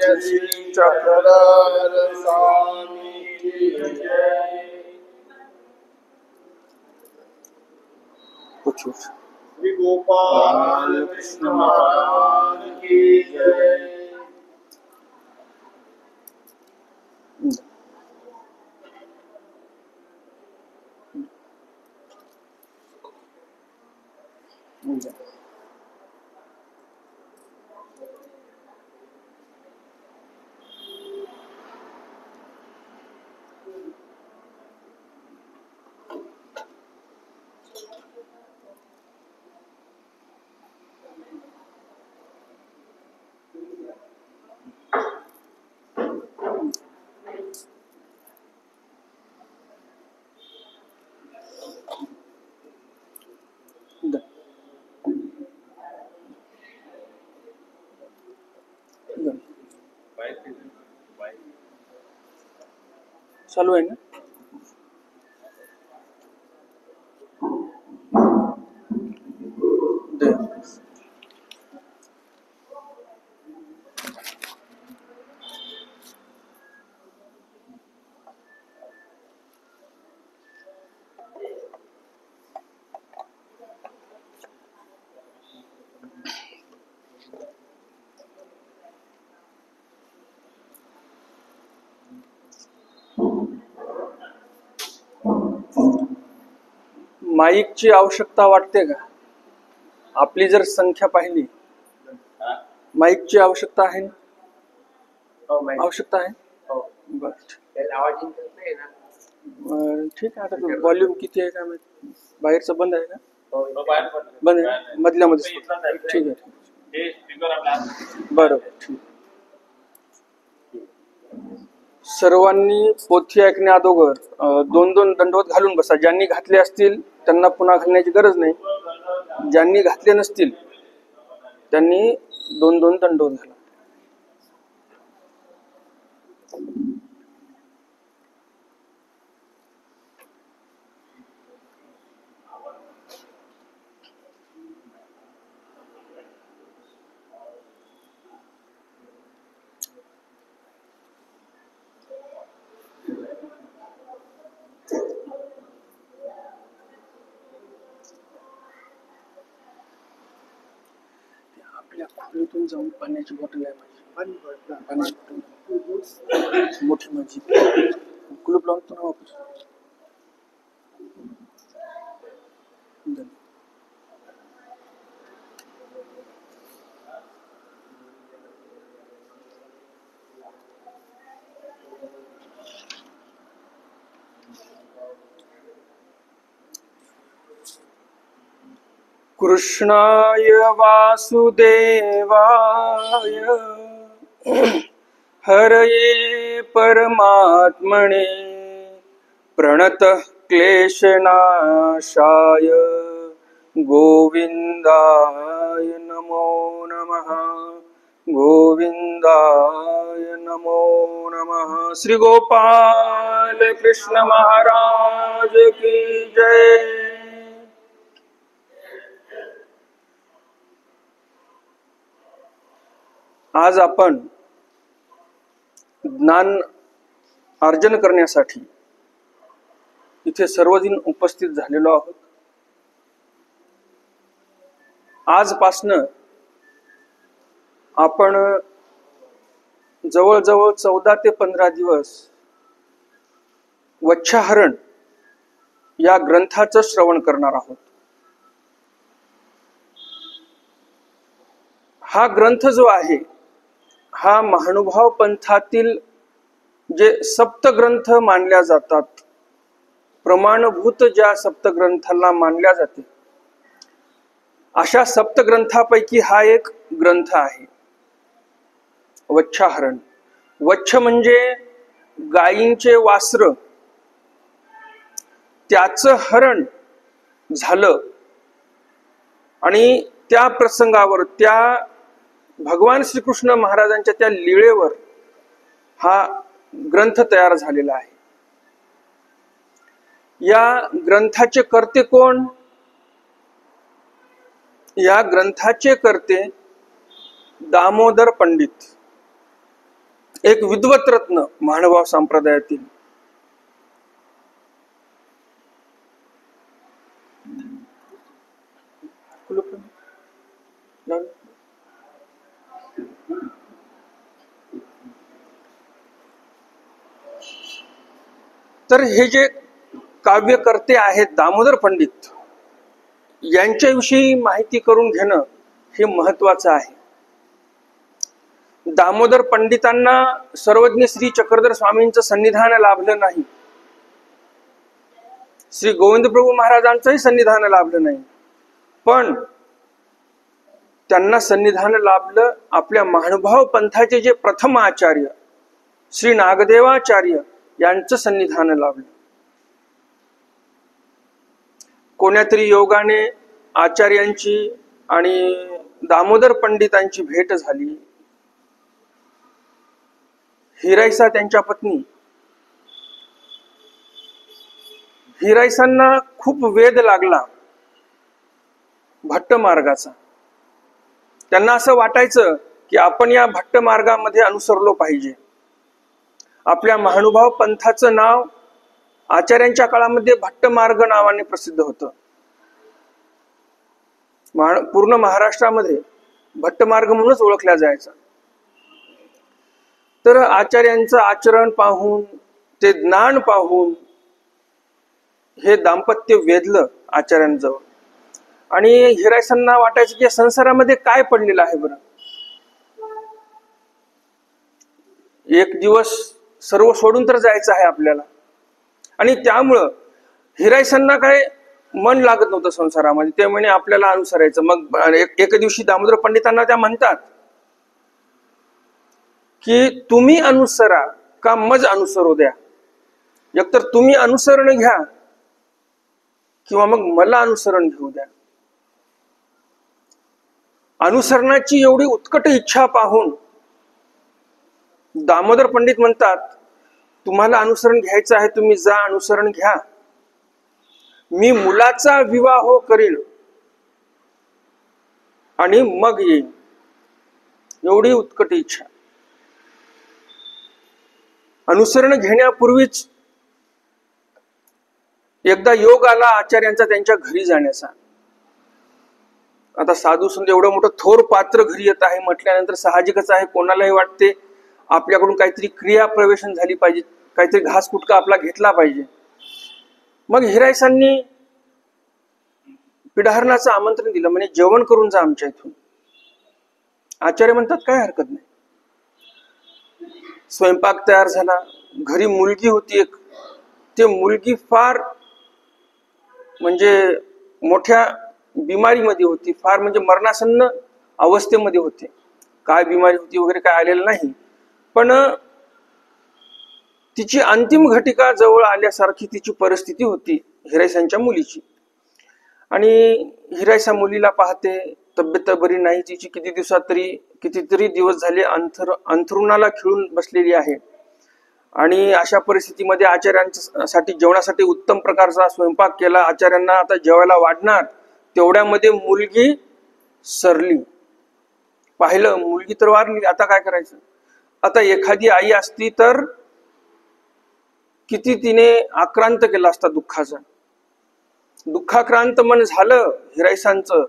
श्री चक्रधर स्वामी की जय। श्री गोपाल कृष्ण महाराज की जय। चालू आहे ना? माईकची आवश्यकता वाटते का? आपली जर संख्या पाहिली, माईकची आवश्यकता आहे ना? आवश्यकता आहे. बर, ठीक आहे. आता व्हॉल्यूम किती आहे का माहिती? बाहेरचं बंद आहे का? बंद आहे, मधल्यामध्ये. ठीक आहे, बरोबर. ठीक. सर्वांनी पोथी ऐकण्या अगोदर 2-2 दंडवत घालून बसा. ज्यांनी घातले असतील त्यांना पुन्हा घालण्याची गरज नाही. ज्यांनी घातले नसतील त्यांनी 2-2 दंडवत घाला. खोलीतून जाऊन पाण्याची बॉटल आहे माझी, मोठी माझी, कुलूप लावून तो ना वापस. कृष्णाय वासुदेवाय हरये परमात्मने प्रणतः क्लेशनाशाय गोविंदाय नमो नमः. गोविंदाय नमो नमः. श्री गोपाल कृष्ण महाराज की जय. आज आपण ज्ञान अर्जन करण्यासाठी इथे सर्वजण उपस्थित झालेलो आहोत. आजपासनं आपण जवळजवळ 14 ते 15 दिवस वच्छाहरण या ग्रंथाचं श्रवण करणार आहोत. हा ग्रंथ जो आहे हा महानुभाव पंथातील जे सप्तग्रंथ मानल्या जातात, प्रमाणभूत ज्या सप्तग्रंथाला मानल्या जाते, अशा सप्तग्रंथापैकी हा एक ग्रंथ आहे. वच्छाहरण. वच्छ म्हणजे गायींचे वासर, त्याचं हरण झालं आणि त्या प्रसंगावर, त्या भगवान श्रीकृष्ण महाराजांच्या त्या लीळेवर हा ग्रंथ तयार झालेला आहे. या ग्रंथाचे कर्ते कोण? या ग्रंथाचे कर्ते दामोदर पंडित. एक विद्वत रत्न महानुभाव संप्रदायातील. तर हे जे काव्यकर्ते आहेत दामोदर पंडित, यांच्याविषयी माहिती करून घेणं हे महत्वाचं आहे. दामोदर पंडितांना सर्वज्ञ श्री चक्रधर स्वामींचं सन्निधान लाभलं नाही, श्री गोविंद प्रभू महाराजांचंही सन्निधान लाभलं नाही, पण त्यांना सन्निधान लाभलं आपल्या महानुभाव पंथाचे जे प्रथम आचार्य श्री नागदेवाचार्य यांचं सन्निधान लाभलं. कोण्यातरी योगाने आचार्यांची आणि दामोदर पंडितांची भेट झाली. हिराईसा त्यांच्या पत्नी, हिराईसांना खूप वेध लागला भट्ट मार्गाचा. त्यांना असं वाटायचं की आपण या भट्ट मार्गामध्ये अनुसरलो पाहिजे. आपल्या महानुभाव पंथाचं नाव आचार्यांच्या काळामध्ये भट्ट मार्ग नावाने प्रसिद्ध होतं. पूर्ण महाराष्ट्रामध्ये भट्ट मार्ग म्हणूनच ओळखला जायचा. तर आचार्यांचं आचरण पाहून, ते ज्ञान पाहून हे दाम्पत्य वेधलं आचार्यांजवळ. आणि हिराईसांना वाटायचं की या संसारामध्ये काय पडलेलं आहे बरं. एक दिवस सर्व सोडून तर जायचं आहे आपल्याला. आणि त्यामुळं हिराईसांना काय मन लागत नव्हतं संसारामध्ये. ते म्हणे आपल्याला अनुसरायचं. मग एक दिवशी दामोदर पंडितांना त्या म्हणतात की तुम्ही अनुसरा का मज अनुसरू द्या. एकतर तुम्ही अनुसरण घ्या किंवा मग मला अनुसरण घेऊ द्या. अनुसरणाची एवढी उत्कट इच्छा पाहून दामोदर पंडित म्हणतात, तुम्हाला अनुसरण घ्यायचं आहे, तुम्ही जा अनुसरण घ्या. मी मुलाचा विवाह करीन आणि मग येईन. एवढी उत्कट इच्छा. अनुसरण घेण्यापूर्वीच एकदा योग आला आचार्यांचा त्यांच्या घरी जाण्याचा. आता साधू संत एवढं मोठं थोर पात्र घरी येत आहे म्हटल्यानंतर साहजिकच आहे कोणालाही वाटते आपल्याकडून काहीतरी क्रिया प्रवेशन झाली पाहिजे, काहीतरी घास कुटका आपला घेतला पाहिजे. मग हिराईसांनी पिढारणाचं आमंत्रण दिलं, म्हणजे जेवण करून जा आमच्या इथून. आचार्य म्हणतात काय हरकत नाही. स्वयंपाक तयार झाला. घरी मुलगी होती एक. ते मुलगी फार म्हणजे मोठ्या बिमारीमध्ये होती, फार म्हणजे मरणासन्न अवस्थेमध्ये होते. काय बिमारी होती वगैरे काय आलेलं नाही, पण तिची अंतिम घटिका जवळ आल्यासारखी तिची परिस्थिती होती हिराईसांच्या मुलीची. आणि हिराईसा मुलीला पाहते, तब्येत बरी नाही तिची. कितीतरी दिवस झाले अंथरुणाला खिळून बसलेली आहे. आणि अशा परिस्थितीमध्ये आचार्यांसाठी जेवणासाठी उत्तम प्रकारचा स्वयंपाक केला. आचार्यांना आता जेवायला वाढणार तेवढ्यामध्ये मुलगी सरली. पाहिलं मुलगी तर वारली, आता काय करायचं. आता एखादी आई असती तर किती तिने आक्रांत केला असता दुःखाचा. दुःखाक्रांत मन झालं हिराईसांचं.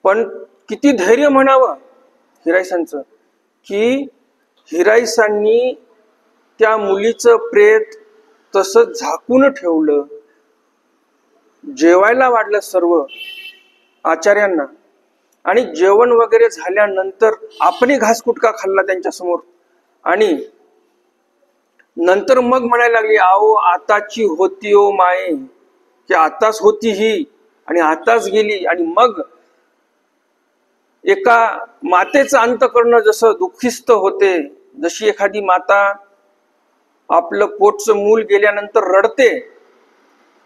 पण किती धैर्य म्हणावं हिराईसांचं की हिराईसांनी त्या मुलीचं प्रेत तसं झाकून ठेवलं. जेवायला वाढलं सर्व आचार्यांना. आणि जेवण वगैरे झाल्यानंतर आपणही घास कुटका खाल्ला त्यांच्या समोर. आणि नंतर मग म्हणायला लागली, आओ आताची होती ओ माये, की आताच होती ही आणि आताच गेली. आणि मग एका मातेचं अंतःकरण जसं दुःखिस्त होते, जशी एखादी माता आपलं पोटचं मूल गेल्यानंतर रडते,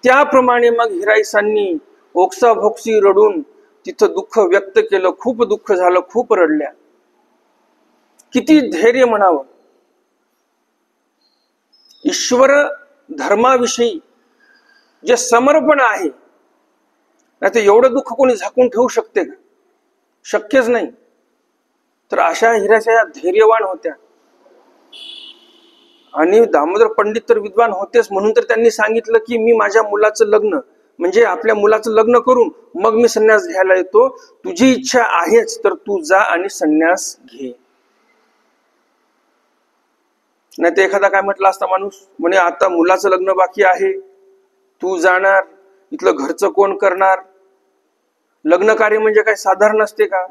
त्याप्रमाणे मग हिराईसांनी ओक्साभोक्सी रडून तिथं दुःख व्यक्त केलं. खूप दुःख झालं, खूप रडल्या. किती धैर्य म्हणावं. ईश्वर धर्माविषयी जे समर्पण आहे, नाहीतर एवढं दुःख कोणी झाकून ठेवू शकते का? शक्यच नाही. तर अशा हिराईसा धैर्यवान होत्या. आणि दामोदर पंडित तर विद्वान होतेच, म्हणून तर त्यांनी सांगितलं की मी माझ्या मुलाचं लग्न, म्हणजे आपल्या मुलाचं लग्न करून मग मी संन्यास घ्यायला येतो. तुझी इच्छा आहेच तर तू जा आणि संन्यास घे. नाही तर एखादा काय म्हटलं असता माणूस, म्हणे आता मुलाचं लग्न बाकी आहे, तू जाणार, इथलं घरचं कोण करणार? लग्न कार्य म्हणजे काय साधारण असते का?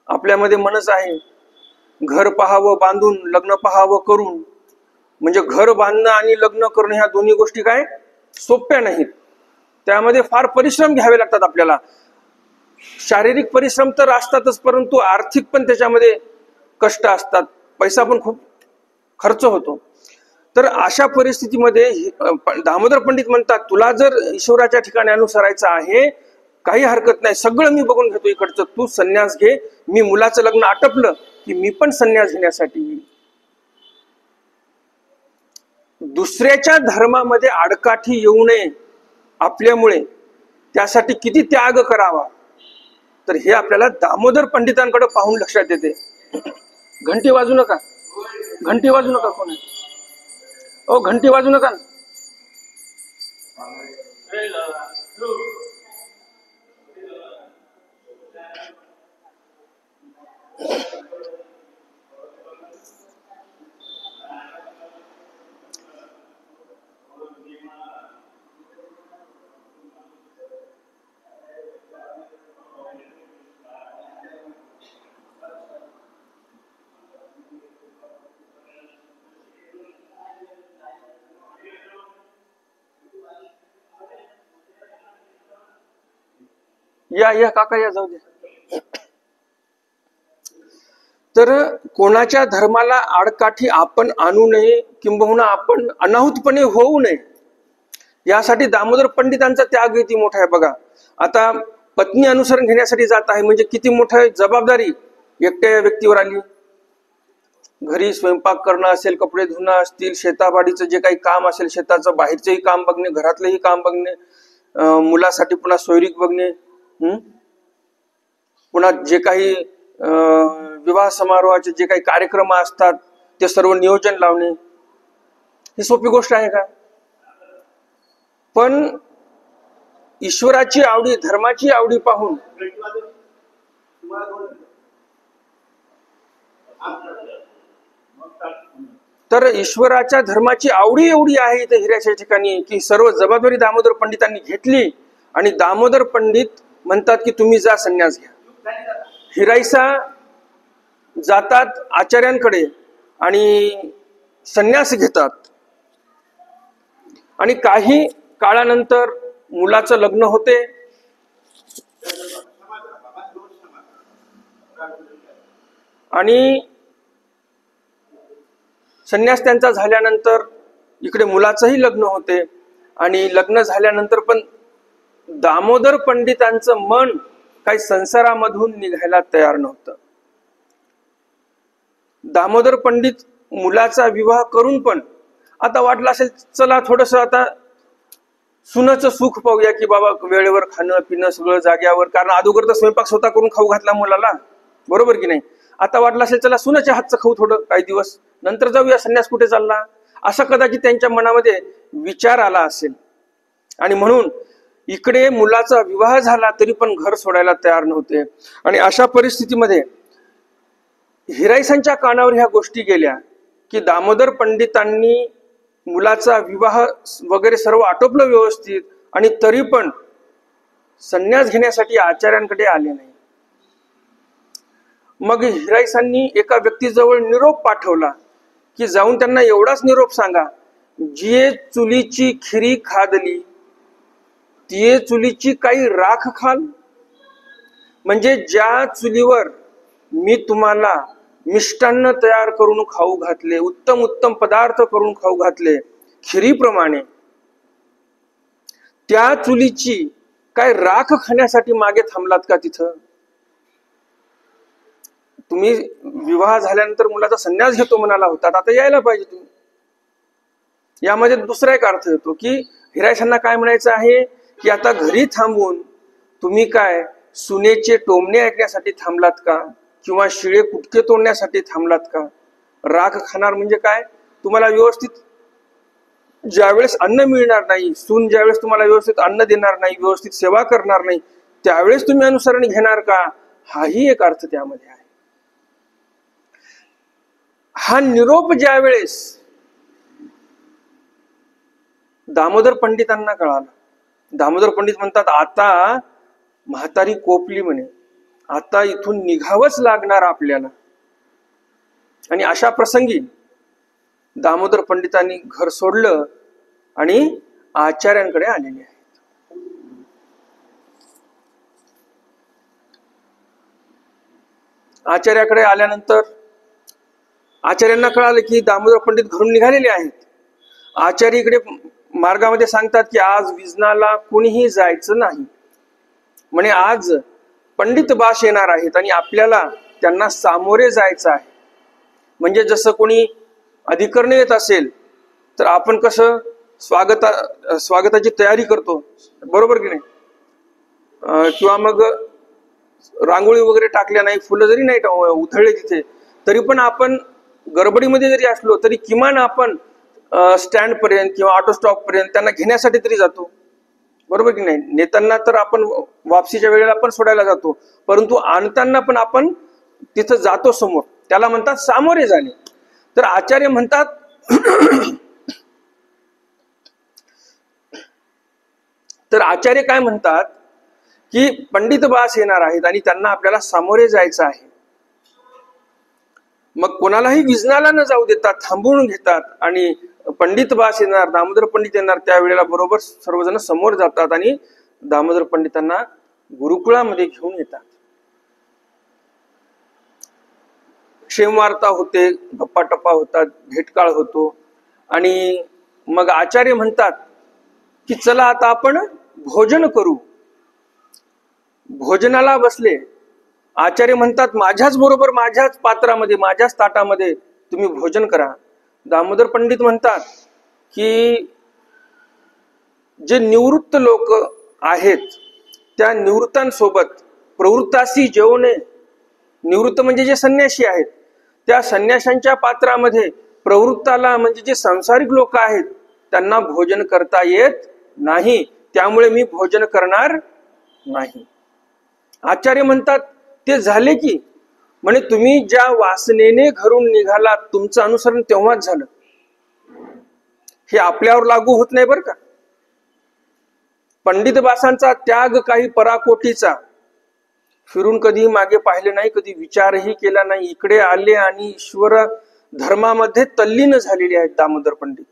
आपल्यामध्ये म्हणच आहे, घर पाहावं बांधून, लग्न पाहावं करून. म्हणजे घर बांधणं आणि लग्न करणं ह्या दोन्ही गोष्टी काय सोप्या नाहीत. त्यामध्ये फार परिश्रम घ्यावे लागतात आपल्याला. शारीरिक परिश्रम तर असतातच, परंतु आर्थिक पण त्याच्यामध्ये कष्ट असतात, पैसा पण खूप खर्च होतो. तर अशा परिस्थितीमध्ये दामोदर पंडित म्हणतात, तुला जर ईश्वराच्या ठिकाणी अनुसरायचं आहे, काही हरकत नाही, सगळं मी बघून घेतो इकडचं, तू संन्यास घे. मी मुलाचं लग्न आटपलं की मी पण संन्यास घेण्यासाठी येईल. दुसऱ्याच्या धर्मामध्ये आडकाठी येऊ नये आपल्यामुळे, त्यासाठी किती त्याग करावा, तर हे आपल्याला दामोदर पंडितांकडे पाहून लक्षात येते. घंटी वाजू नका, घंटी वाजू नका, कोण आहे? ओ घंटी वाजू नका ना. या या काका या, जाऊ दे. तर कोणाच्या धर्माला आडकाठी आपण आणू नये, किंबहुना आपण अनाहूतपणे होऊ नये, यासाठी दामोदर पंडितांचा त्याग किती मोठा आहे बघा. आता पत्नी अनुसरण घेण्यासाठी जात आहे म्हणजे किती मोठी जबाबदारी एकट्या व्यक्तीवर आली. घरी स्वयंपाक करणं असेल, कपडे धुणं असतील, शेताबाडीचं जे काही काम असेल, शेताचं बाहेरचंही काम बघणे, घरातलंही काम बघणे, मुलासाठी पुन्हा सोयरीक बघणे, पुन्हा जे काही विवाह समारोहाचे जे काही कार्यक्रम असतात ते सर्व नियोजन लावणे, ही सोपी गोष्ट आहे का? पण ईश्वराची आवडी, धर्माची आवडी पाहून, तर ईश्वराच्या धर्माची आवडी एवढी आहे इथे हिऱ्याच्या ठिकाणी की सर्व जबाबदारी दामोदर पंडितांनी घेतली. आणि दामोदर पंडित म्हणतात की तुम्ही जा, संन्यास घ्या. हिराईसा जातात आचार्यांकडे आणि संन्यास घेतात. आणि काही काळानंतर मुलाचं लग्न होते. आणि संन्यास त्यांचा झाल्यानंतर इकडे मुलाचंही लग्न होते. आणि लग्न झाल्यानंतर पण दामोदर पंडितांचं मन काही संसारामधून निघायला तयार नव्हतं. दामोदर पंडित मुलाचा विवाह करून पण आता वाटलं असेल चला थोडस आता सुनाचं सुख पाहूया, की बाबा वेळेवर खाणं पिणं सगळं जाग्यावर, कारण अगोदर तर स्वयंपाक स्वतः करून खाऊ घातला मुलाला, बरोबर की नाही. आता वाटलं असेल चला सुनाच्या हातचं खाऊ थोडं काही दिवस, नंतर जाऊया, संन्यास कुठे चालला, असा कदाचित त्यांच्या मनामध्ये विचार आला असेल. आणि म्हणून इकडे मुलाचा विवाह झाला तरी पण घर सोडायला तयार नव्हते. आणि अशा परिस्थितीमध्ये हिराईसांच्या कानावर ह्या गोष्टी गेल्या की दामोदर पंडितांनी मुलाचा विवाह वगैरे सर्व आटोपलं व्यवस्थित, आणि तरी पण संन्यास घेण्यासाठी आचार्यांकडे आले नाही. मग हिराईसांनी एका व्यक्तीजवळ निरोप पाठवला की जाऊन त्यांना एवढाच निरोप सांगा, जिये चुलीची खिरी खादली तिये चुलीची काही राख खाल. म्हणजे ज्या चुलीवर मी तुम्हाला मिष्टान्न तयार करून खाऊ घातले, उत्तम उत्तम पदार्थ करून खाऊ घातले खिरीप्रमाणे, त्या चुलीची काय राख खाण्यासाठी मागे थांबलात का? तिथं तुम्ही विवाह झाल्यानंतर मुलाचा संन्यास घेतो म्हणाला होता, आता यायला पाहिजे तुम्ही. यामध्ये दुसरा एक अर्थ येतो की हिराईसांना काय म्हणायचं आहे की आता घरी थांबून तुम्ही काय सुनेचे टोमणे ऐकण्यासाठी थांबलात का, किंवा शिळे कुटके तोडण्यासाठी थांबलात का? राख खाणार म्हणजे काय, तुम्हाला व्यवस्थित ज्यावेळेस अन्न मिळणार नाही, सून ज्यावेळेस तुम्हाला व्यवस्थित अन्न देणार नाही, व्यवस्थित सेवा करणार नाही, त्यावेळेस तुम्ही अनुसरण घेणार का? हाही एक अर्थ त्यामध्ये आहे. हा निरोप ज्यावेळेस दामोदर पंडितांना कळाला, दामोदर पंडित म्हणतात आता म्हातारी कोपली म्हणे, आता इथून निघावंच लागणार आपल्याला. आणि अशा प्रसंगी दामोदर पंडितांनी घर सोडलं आणि आचार्यांकडे आलेले आहेत. आचार्याकडे आल्यानंतर आचार्यांना कळालं की दामोदर पंडित घरून निघालेले आहेत. आचार्य इकडे मार्गामध्ये सांगतात की आज विजनाला कोणीही जायचं नाही म्हणे, आज पंडित बास येणार आहेत आणि आपल्याला त्यांना सामोरे जायचं आहे. म्हणजे जसं कोणी अधिकरण येत असेल तर आपण कसं स्वागताची तयारी करतो, बरोबर की नाही? किंवा मग रांगोळी वगैरे टाकल्या नाही, फुलं जरी नाही उधळले तिथे, तरी पण आपण गडबडीमध्ये जरी असलो तरी किमान आपण स्टँड पर्यंत किंवा ऑटो स्टॉप पर्यंत त्यांना घेण्यासाठी तरी जातो, बरोबर की नाही? नेताना तर आपण वापसीच्या वेळेला पण सोडायला जातो, परंतु आणताना पण आपण तिथं जातो समोर, त्याला म्हणतात सामोरे जाणे. तर आचार्य म्हणतात तर आचार्य काय म्हणतात की पंडित बास येणार आहेत आणि त्यांना आपल्याला सामोरे जायचं आहे. मग कोणालाही विजनाला न जाऊ देतात, थांबवून घेतात आणि पंडित बास येणार, दामोदर पंडित येणार, त्यावेळेला बरोबर सर्वजण समोर जातात आणि दामोदर पंडितांना गुरुकुळामध्ये घेऊन येतात. क्षेमवार्ता होते, गप्पा टप्पा होतात, भेटकाळ होतो आणि मग आचार्य म्हणतात की चला आता आपण भोजन करू. भोजनाला बसले. आचार्य म्हणतात माझ्याच बरोबर, माझ्याच पात्रामध्ये, माझ्याच ताटामध्ये तुम्ही भोजन करा. दामोदर पंडित म्हणतात की जे निवृत्त लोक आहेत त्या निवृत्तांसोबत प्रवृत्तासी जेवणे, निवृत्त म्हणजे जे संन्यासी आहेत, त्या संन्याशांच्या पात्रामध्ये प्रवृत्ताला म्हणजे जे सांसारिक लोक आहेत त्यांना भोजन करता येत नाही, त्यामुळे मी भोजन करणार नाही. आचार्य म्हणतात ते झाले की म्हणे तुम्ही ज्या वासनेने घरून निघालात तुमचं अनुसरण तेव्हाच झालं, हे आपल्यावर लागू होत नाही बरं का. पंडित बासांचा त्याग काही पराकोटीचा, फिरून कधी मागे पाहिले नाही, कधी विचारही केला नाही, इकडे आले आणि ईश्वर धर्मामध्ये तल्लीन झालेले आहेत दामोदर पंडित.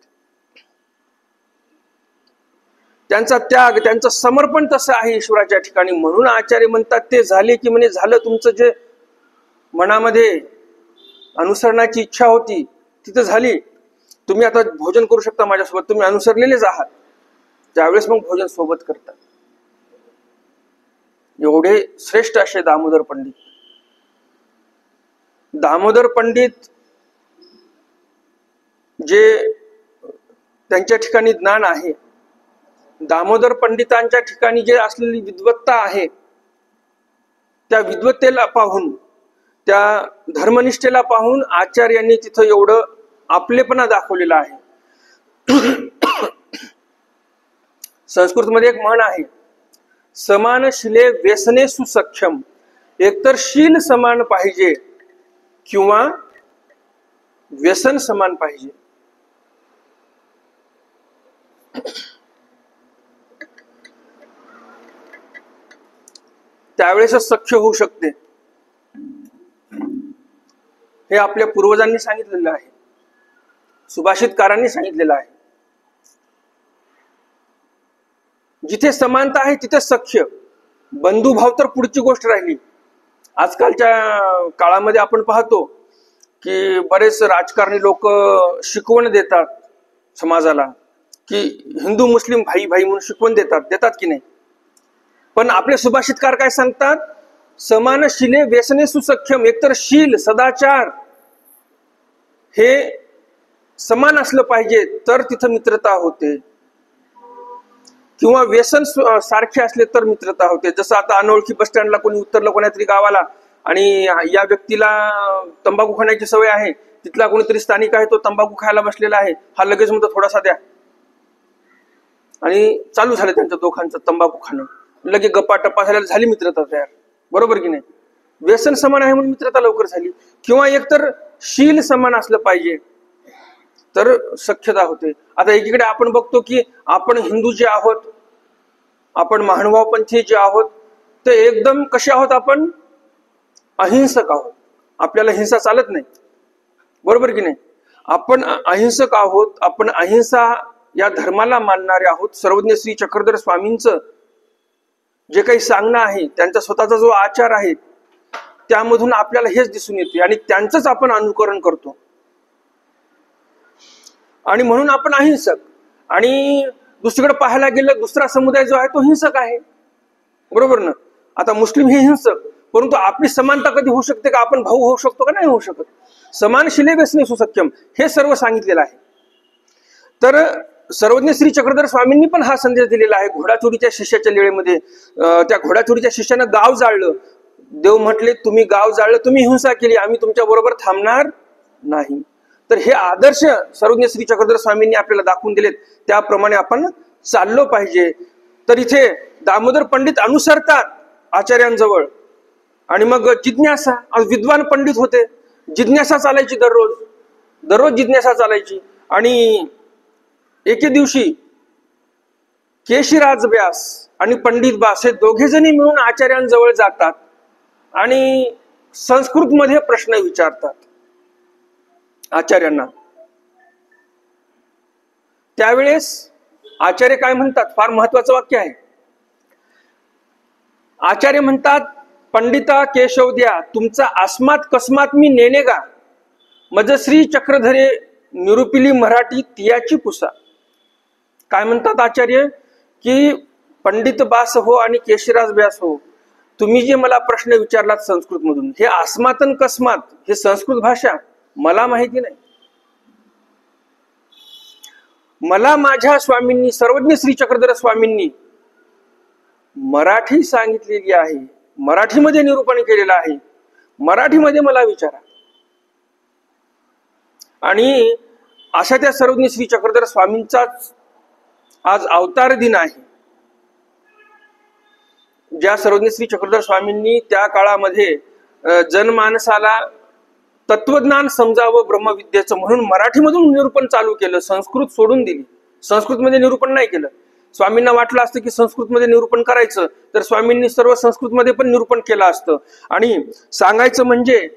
त्यांचा त्याग, त्यांचं समर्पण तसं आहे ईश्वराच्या ठिकाणी. म्हणून आचार्य म्हणतात ते झाले की म्हणे झालं, तुमचं जे मनामध्ये अनुसरणाची इच्छा होती तिथं झाली, तुम्ही आता भोजन करू शकता माझ्यासोबत, तुम्ही अनुसरलेलेच आहात. त्यावेळेस मग भोजन सोबत करतात. एवढे श्रेष्ठ असे दामोदर पंडित. दामोदर पंडित जे त्यांच्या ठिकाणी ज्ञान आहे, दामोदर पंडितांच्या ठिकाणी जे असलेली विद्वत्ता आहे, त्या विद्वत्तेला पाहून, त्या धर्मनिष्ठेला पाहून आचार्यांनी तिथं एवढं आपलेपणा दाखवलेला आहे. संस्कृतमध्ये एक म्हण आहे, समान शिले व्यसने सुसक्षम. एकतर शील समान पाहिजे किंवा व्यसन समान पाहिजे. त्यावेळेस सख्य होऊ शकते. हे आपल्या पूर्वजांनी सांगितलेलं आहे, सुभाषितकारांनी सांगितलेलं आहे. जिथे समानता आहे तिथे सख्य. बंधुभाव तर पुढची गोष्ट राहिली. आजकालच्या काळामध्ये आपण पाहतो की बरेच राजकारणी लोक शिकवण देतात समाजाला, की हिंदू मुस्लिम भाई भाई म्हणून शिकवण देतात की नाही. पण आपले सुभाषितकार काय सांगतात, समान शिले व्यसने सुसख्यम. एकतर शील, सदाचार हे समान असलं पाहिजे तर तिथं मित्रता होते, किंवा व्यसन सारखे असले तर मित्रता होते. जसं आता अनोळखी बस स्टँडला कोणी उतरलं कोणातरी गावाला, आणि या व्यक्तीला तंबाखू खाण्याची सवय आहे, तिथला कोणीतरी स्थानिक आहे तो तंबाखू खायला बसलेला आहे, हा लगेच म्हणतो थोडासा द्या, आणि चालू झालं त्यांचं दोघांचं तंबाखू खाणं. लगेच गप्पा टप्पा झाल्याला झाली मित्रता तयार. बरोबर की नाही? व्यसन समान आहे म्हणून मित्रता लवकर झाली. किंवा एकतर शील समान असलं पाहिजे तर सख्यता होते. आता एकीकडे आपण बघतो की आपण हिंदू जे आहोत, आपण महानुभावपंथी जे आहोत, ते एकदम कसे आहोत, आपण अहिंसक आहोत. आपल्याला हिंसा चालत नाही. बरोबर की नाही? आपण अहिंसक आहोत, आपण अहिंसा या धर्माला मानणारे आहोत. सर्वज्ञ श्री चक्रधर स्वामींचं जे काही सांगणं आहे, त्यांचा स्वतःचा जो आचार आहे, त्यामधून आपल्याला हेच दिसून येते आणि त्यांचंच आपण अनुकरण करतो. आणि म्हणून आपण अहिंसक. आणि दुसरीकडे पाहायला गेलं दुसरा समुदाय जो आहे तो हिंसक आहे. बरोबर ना? आता मुस्लिम हे हिंसक, परंतु आपली समानता कधी होऊ शकते का? आपण भाऊ होऊ शकतो का? नाही होऊ शकत. समान शिलेबसने सुसख्यम हे सर्व सांगितलेलं आहे. तर सर्वज्ञ श्री चक्रधर स्वामींनी पण हा संदेश दिलेला आहे. घोडाचोरीच्या शिष्याच्या लेळेमध्ये त्या घोडाचोरीच्या शिष्यानं गाव जाळलं. देव म्हटले, तुम्ही गाव जाळलं, तुम्ही हिंसा केली, आम्ही तुमच्या बरोबर थांबणार नाही. तर हे आदर्श सर्वज्ञ श्री चक्रधर स्वामींनी आपल्याला दाखवून दिलेत, त्याप्रमाणे आपण चाललो पाहिजे. तर इथे दामोदर पंडित अनुसरतात आचार्यांजवळ. आणि मग जिज्ञासा, विद्वान पंडित होते, जिज्ञासा चालायची दररोज जिज्ञासा चालायची. आणि एके दिवशी केशीराज व्यास आणि पंडित बास हे दोघे जणी मिळून आचार्यांजवळ जातात आणि संस्कृत मध्ये प्रश्न विचारतात आचार्यांना. त्यावेळेस आचार्य काय म्हणतात? फार महत्वाचं वाक्य आहे. आचार्य म्हणतात, पंडिता केशव द्या, तुमचा अस्मात कस्मात मी नेनेगा, मजश्री चक्रधरे निरुपिली मराठी तियाची पुसा. काय म्हणतात आचार्य? की पंडित बास हो आणि केशराज व्यास हो, तुम्ही जे मला प्रश्न विचारलात संस्कृत मधून, हे अस्मातन कस्मात हे संस्कृत भाषा मला माहिती नाही. मला माझ्या स्वामींनी, सर्वज्ञ श्री चक्रधर स्वामींनी मराठी सांगितलेली आहे, मराठीमध्ये निरूपण केलेलं आहे, मराठीमध्ये मला विचारा. आणि अशा त्या सर्वज्ञ श्री चक्रधर स्वामींचाच आज अवतार दिन आहे. ज्या सर्वज्ञ श्री चक्रधर स्वामींनी त्या काळामध्ये जनमानसाला तत्वज्ञान समजावं ब्रह्मविद्येचं म्हणून मराठीमधून निरूपण चालू केलं, संस्कृत सोडून दिली. संस्कृतमध्ये निरूपण नाही केलं. स्वामींना वाटलं असतं की संस्कृतमध्ये निरूपण करायचं, तर स्वामींनी सर्व संस्कृतमध्ये पण निरूपण केलं असतं. आणि सांगायचं म्हणजे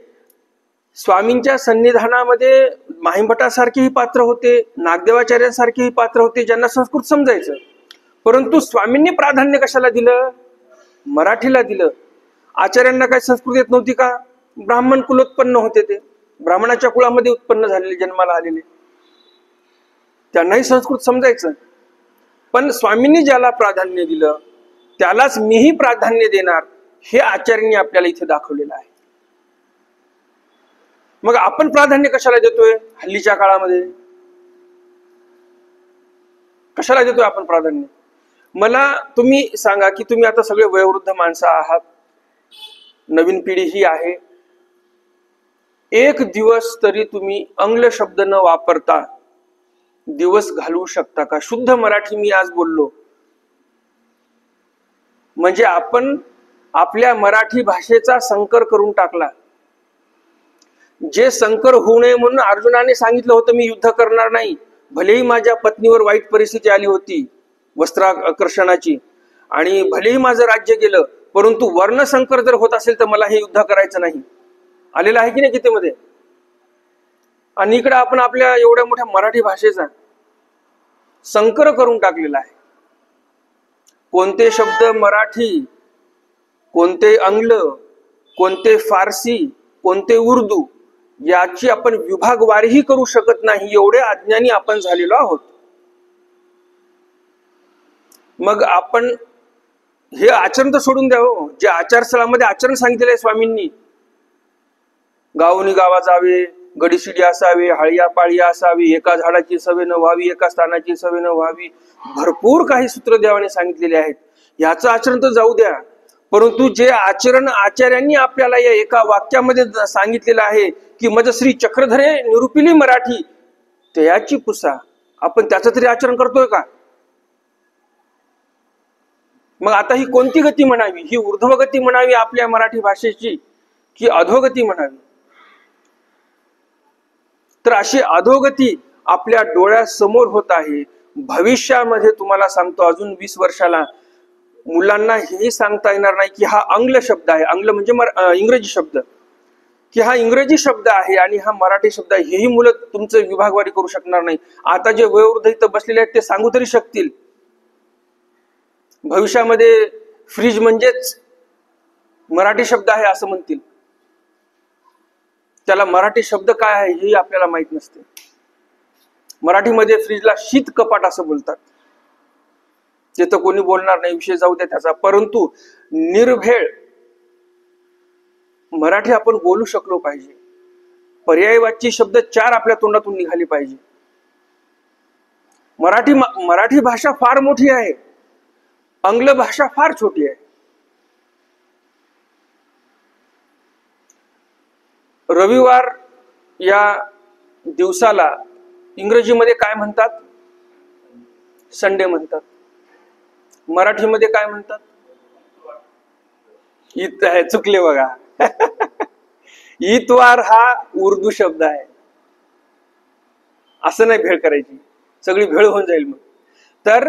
स्वामींच्या सन्निधानामध्ये माहिमभटासारखेही पात्र होते, नागदेवाचार्यांसारखेही पात्र होते, ज्यांना संस्कृत समजायचं. परंतु स्वामींनी प्राधान्य कशाला दिलं? मराठीला दिलं. आचार्यांना काय संस्कृत येत नव्हती का? ब्राह्मण कुलोत्पन्न होते, ते ब्राह्मणाच्या कुळामध्ये उत्पन्न झालेले, जन्माला आलेले, त्यांनाही संस्कृत समजायचं. पण स्वामींनी ज्याला प्राधान्य दिलं त्यालाच मीही प्राधान्य देणार, हे आचार्यांनी आपल्याला इथे दाखवलेलं आहे. मग आपण प्राधान्य कशाला देतोय हल्लीच्या काळामध्ये? कशाला देतोय आपण प्राधान्य? मला तुम्ही सांगा की तुम्ही आता सगळे वयोवृद्ध माणसं आहात, नवीन पिढी ही आहे, एक दिवस तरी तुम्ही आंग्ल शब्द न वापरता दिवस घालवू शकता का? शुद्ध मराठी मी आज बोललो म्हणजे आपण आपल्या मराठी भाषेचा संकर करून टाकला. जे संकर होऊ नये म्हणून अर्जुनाने सांगितलं होतं, मी युद्ध करणार नाही, भलेही माझ्या पत्नीवर वाईट परिस्थिती आली होती वस्त्राकर्षणाची, आणि भलेही माझं राज्य गेलं, परंतु वर्णसंकर जर होत असेल तर मला हे युद्ध करायचं नाही. आलेलं आहे की नाही गीतेमध्ये? आणि इकडे आपण आपल्या एवढ्या मोठ्या मराठी भाषेचा संकर करून टाकलेला आहे. कोणते शब्द मराठी, कोणते आंग्ल, कोणते फारसी, कोणते उर्दू, याची आपण विभागवारीही करू शकत नाही, एवढे अज्ञानी आपण झालेलो आहोत. मग आपण हे आचरण तर सोडून द्यावं. जे आचारस्थळामध्ये आचरण सांगितलेलं आहे स्वामींनी, गावोनी गावा जावे, गडीशिडी असावे, हळिया पाळिया असावी, एका झाडाची सवय न व्हावी, एका स्थानाची सवय न व्हावी, भरपूर काही सूत्र देवाने सांगितलेले आहेत. याचं आचरण तर जाऊ द्या, परंतु जे आचरण आचार्यांनी आपल्याला या एका वाक्यामध्ये सांगितलेलं आहे की मज श्री चक्रधरे निरूपिली मराठी त्याची पुसा, आपण त्याचं तरी आचरण करतोय का? मग आता ही कोणती गती म्हणावी? ही ऊर्ध्वगती म्हणावी आपल्या मराठी भाषेची की अधोगती म्हणावी? तर अशी अधोगती आपल्या डोळ्यासमोर होत आहे. भविष्यामध्ये तुम्हाला सांगतो अजून 20 वर्षाला मुलांना हेही सांगता येणार नाही की हा आंग्ल शब्द आहे, आंग्ल म्हणजे इंग्रजी शब्द, की हा इंग्रजी शब्द आहे आणि हा मराठी शब्द आहे, हेही मुलं तुमचं विभागवारी करू शकणार नाही. आता जे वयोवृद्ध इथं बसलेले आहेत ते सांगू तरी शकतील. भविष्यामध्ये फ्रीज म्हणजेच मराठी शब्द आहे असं म्हणतील. त्याला मराठी शब्द काय आहे हेही आपल्याला माहित नसते. मराठीमध्ये फ्रीजला शीत कपाट असं बोलतात. ते तर कोणी बोलणार नाही, विषय जाऊ द्या त्याचा. परंतु निर्भेळ मराठी आपण बोलू शकलो पाहिजे. पर्यायवाची शब्द 4 आपल्या तोंडातून निघाली पाहिजे. मराठी भाषा फार मोठी आहे, आंग्ल भाषा फार छोटी आहे. रविवार या दिवसाला इंग्रजीमध्ये काय म्हणतात? संडे म्हणतात. मराठीमध्ये काय म्हणतात? ईद आहे. चुकले बघा. इतवार हा उर्दू शब्द आहे. असं नाही भेळ करायची, सगळी भेळ होऊन जाईल मग. तर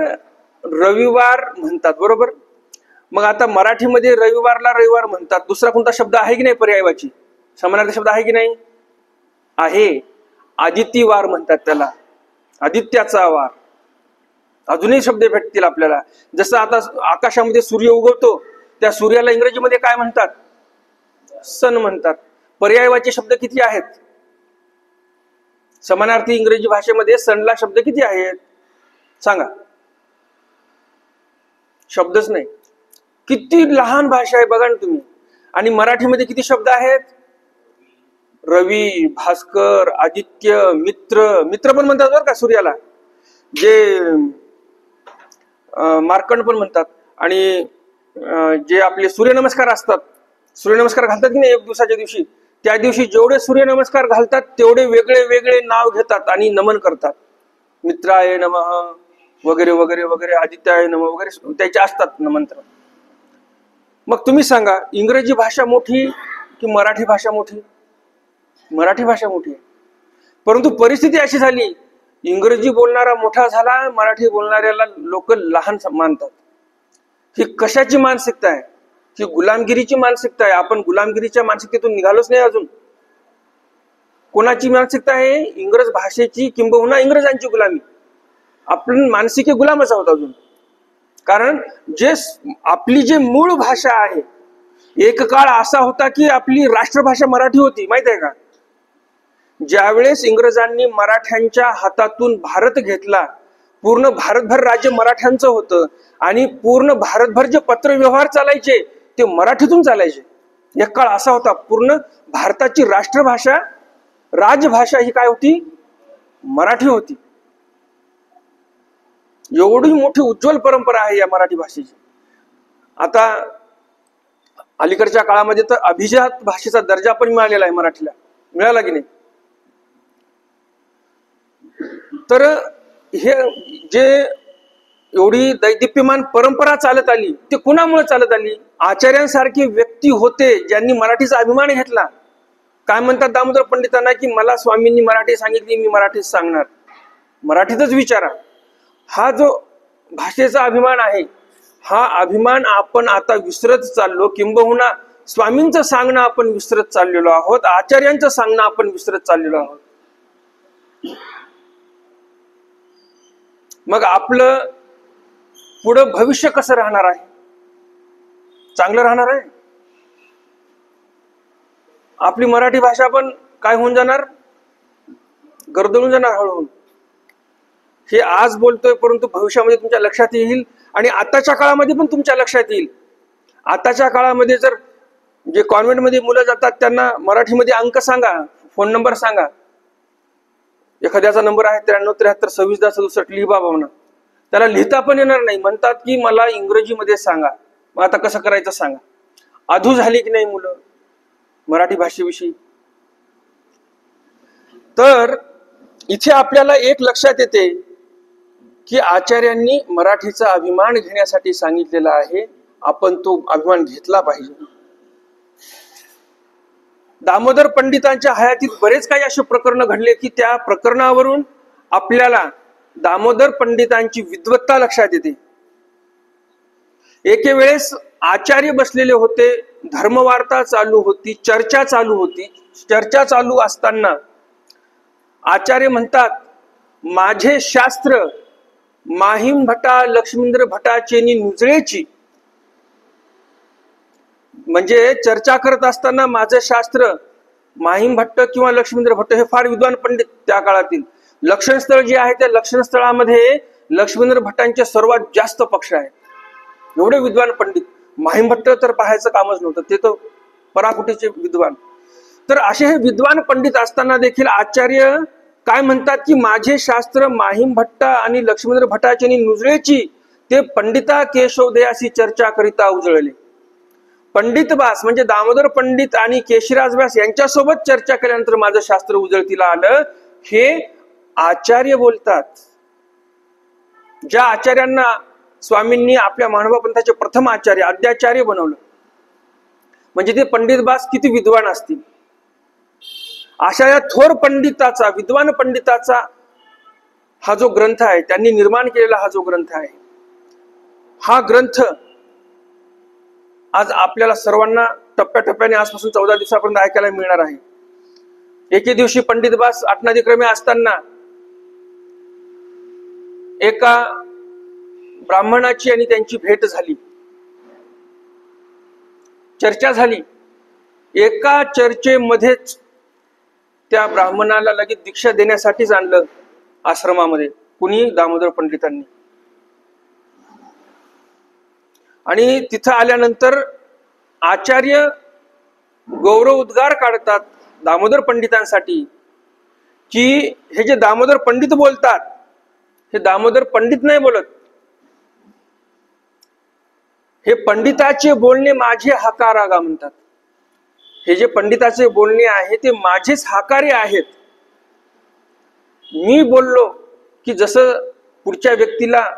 रविवार म्हणतात, बरोबर. मग आता मराठीमध्ये रविवारला रविवार म्हणतात. दुसरा कोणता शब्द आहे की नाही पर्यायवाची? समानार्थी शब्द आहे की नाही? आहे. आदित्यवार म्हणतात त्याला, आदित्याचा वार. अजूनही शब्द भेटतील आपल्याला. जसं आता आकाशामध्ये सूर्य उगवतो, त्या सूर्याला इंग्रजीमध्ये काय म्हणतात? सन म्हणतात. पर्यायवाचे शब्द किती आहेत? समानार्थी इंग्रजी भाषेमध्ये सनला शब्द किती आहेत सांगा? शब्दच नाही. किती लहान भाषा आहे बघा ना तुम्ही. आणि मराठीमध्ये किती शब्द आहेत? रवी, भास्कर, आदित्य, मित्र. मित्र पण म्हणतात बरं का सूर्याला. जे मार्कंड पण म्हणतात. आणि जे आपले सूर्यनमस्कार असतात, सूर्यनमस्कार घालतात की नाही एक दिवसाच्या दिवशी, त्या दिवशी जेवढे सूर्यनमस्कार घालतात तेवढे वेगळे वेगळे नाव घेतात आणि नमन करतात. मित्राय नमः वगैरे वगैरे वगैरे, आदित्याय नमः वगैरे त्याचे असतात मंत्र. मग तुम्ही सांगा, इंग्रजी भाषा मोठी की मराठी भाषा मोठी? मराठी भाषा मोठी आहे. परंतु परिस्थिती अशी झाली, इंग्रजी बोलणारा मोठा झाला, मराठी बोलणाऱ्याला लोक लहान मानतात. ही कशाची मानसिकता आहे? ही गुलामगिरीची मानसिकता आहे. आपण गुलामगिरीच्या मानसिकतेतून निघालोच नाही अजून. कोणाची मानसिकता आहे? इंग्रज भाषेची, किंबहुना इंग्रजांची गुलामी. आपण मानसिक गुलामच आहोत अजून. कारण आपली जे मूळ भाषा आहे, एक काळ असा होता की आपली राष्ट्रभाषा मराठी होती, माहित आहे का? ज्यावेळेस इंग्रजांनी मराठ्यांच्या हातातून भारत घेतला, पूर्ण भारतभर राज्य मराठ्यांचं होतं आणि पूर्ण भारतभर जे पत्रव्यवहार चालायचे ते मराठीतून चालायचे. एक काळ असा होता, पूर्ण भारताची राष्ट्रभाषा, राजभाषा ही काय होती? मराठी होती. एवढी मोठी उज्ज्वल परंपरा आहे या मराठी भाषेची. आता अलीकडच्या काळामध्ये तर अभिजात भाषेचा दर्जा पण मिळालेला आहे मराठीला. मिळाला की नाही? तर हे जे एवढी दैदिप्यमान परंपरा चालत आली, ते कुणामुळे चालत आली? आचार्यांसारखे व्यक्ती होते ज्यांनी मराठीचा अभिमान घेतला. काय म्हणतात दामोदर पंडितांना की मला स्वामींनी मराठी सांगितली, मी मराठीच सांगणार, मराठीतच विचारा. हा जो भाषेचा अभिमान आहे, हा अभिमान आपण आता विसरत चाललो. किंबहुना स्वामींचं सांगणं आपण विसरत चाललेलो आहोत, आचार्यांचं सांगणं आपण विसरत चाललेलो आहोत. मग आपलं पुढं भविष्य कसं राहणार आहे? चांगलं राहणार आहे? आपली मराठी भाषा पण काय होऊन जाणार? गर्दळून जाणार हळूहळू. हे आज बोलतोय, परंतु भविष्यामध्ये तुमच्या लक्षात येईल आणि आताच्या काळामध्ये पण तुमच्या लक्षात येईल. आताच्या काळामध्ये जर जे कॉन्व्हेंटमध्ये मुलं जातात त्यांना मराठीमध्ये अंक सांगा, फोन नंबर सांगा. एखाद्याचा नंबर आहे 9373261067, लिही बाबा म्हणा. त्याला लिहिता पण येणार नाही. म्हणतात की मला इंग्रजीमध्ये सांगा. मग आता कसं करायचं सांगा. अधू झाली की नाही मुलं मराठी भाषेविषयी? तर इथे आपल्याला एक लक्षात येते की आचार्यांनी मराठीचा अभिमान घेण्यासाठी सांगितलेला आहे, आपण तो अभिमान घेतला पाहिजे. दामोदर पंडितांच्या हयातीत बरेच काही असे प्रकरण घडले की त्या प्रकरणावरून आपल्याला दामोदर पंडितांची विद्वत्ता लक्षात येते. एके वेळेस आचार्य बसलेले होते, धर्मवार्ता चालू होती, चर्चा चालू होती. चर्चा चालू असताना आचार्य म्हणतात, माझे शास्त्र माहीम भटा लक्ष्मींद्र भटाचेनी नुजळेची. म्हणजे चर्चा करत असताना माझं शास्त्र माहीम भट्ट किंवा लक्ष्मींद्र भट्ट हे फार विद्वान पंडित त्या काळातील. लक्षणस्थळ जे आहे त्या लक्षणस्थळामध्ये लक्ष्मींद्र भट्टांचे सर्वात जास्त पक्ष आहेत. एवढे विद्वान पंडित. माहीम भट्ट तर पाहायचं कामच नव्हतं, ते तर पराकुटीचे विद्वान. तर असे हे विद्वान पंडित असताना देखील आचार्य काय म्हणतात की माझे शास्त्र माहीम भट्ट आणि लक्ष्मींद्र भटाचेनी नुजळेची, ते पंडिता केशवदयासी चर्चा करिता उजळले. पंडित व्यास म्हणजे दामोदर पंडित आणि केशराज व्यास यांच्यासोबत चर्चा केल्यानंतर माझं शास्त्र उजळतीला आलं, हे आचार्य बोलतात. ज्या आचार्यांना स्वामींनी आपल्या महानुभाव पंथाचे प्रथम आचार्य आद्याचार्य बनवलं, म्हणजे ते पंडित व्यास किती विद्वान असतील. अशा या थोर पंडिताचा, विद्वान पंडिताचा हा जो ग्रंथ आहे, त्यांनी निर्माण केलेला हा जो ग्रंथ आहे, हा ग्रंथ आज आपल्याला सर्वांना टप्प्याटप्प्याने आजपासून 14 दिवसापर्यंत ऐकायला मिळणार आहे. एके दिवशी पंडित व्यास आटनादिक्रमे असताना एका ब्राह्मणाची आणि त्यांची भेट झाली, चर्चा झाली. एका चर्चेमध्येच त्या ब्राह्मणाला लगेच दीक्षा देण्यासाठीच आणलं आश्रमामध्ये, कुणी? दामोदर पंडितांनी. आणि तिथं आल्यानंतर आचार्य गौरव उद्गार काढतात दामोदर पंडितांसाठी की हे जे दामोदर पंडित बोलतात, हे दामोदर पंडित नाही बोलत, हे पंडिताचे बोलणे माझे हाकारागा म्हणतात. हे जे पंडिताचे बोलणे आहे ते माझेच हाकारे आहेत. मी बोललो की जसं पुढच्या व्यक्तीला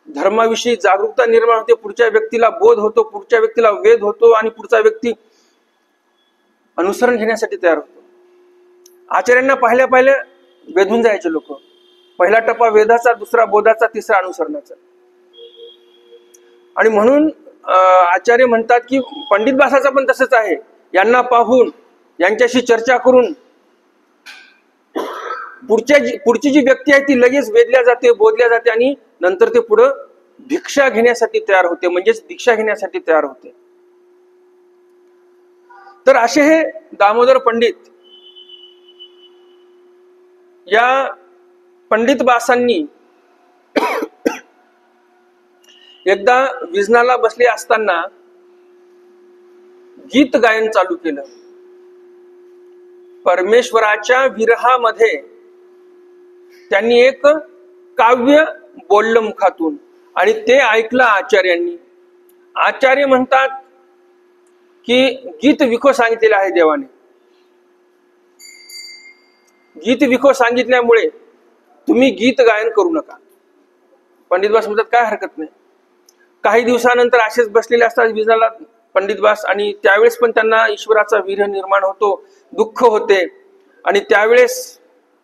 धर्माविषयी जागरूकता निर्माण होते, पुढच्या व्यक्तीला बोध होतो, पुढच्या व्यक्तीला वेध होतो आणि पुढचा व्यक्ती अनुसरण घेण्यासाठी तयार होतो. आचार्यांना पाहिल्या पाहिल्या वेधून जायचे लोक. पहिला टप्पा वेदाचा, दुसरा बोधाचा, तिसरा अनुसरणाचा. आणि म्हणून आचार्य म्हणतात की पंडित व्यासाचा पण तसंच आहे. यांना पाहून, यांच्याशी चर्चा करून पुढची जी व्यक्ती आहे ती लगेच वेधल्या जाते, बोधल्या जाते आणि नंतर ते पुढं भिक्षा घेण्यासाठी तयार होते, म्हणजेच दीक्षा घेण्यासाठी तयार होते. तर असे हे दामोदर पंडित, या पंडित व्यासांनी एकदा विजनाला बसले असताना गीत गायन चालू केलं. परमेश्वराच्या विरहामध्ये त्यांनी एक काव्य बोललं मुखातून आणि ते ऐकलं आचार्यांनी. आचार्य म्हणतात की गीत विखो सांगितलेलं आहे देवाने. गीत विखो सांगितल्यामुळे तुम्ही गीत गायन करू नका. पंडित व्यास म्हणतात काय हरकत नाही. काही दिवसानंतर असेच बसलेले असतात विजनाला पंडित व्यास, आणि त्यावेळेस पण त्यांना ईश्वराचा विरह निर्माण होतो, दुःख होते. आणि त्यावेळेस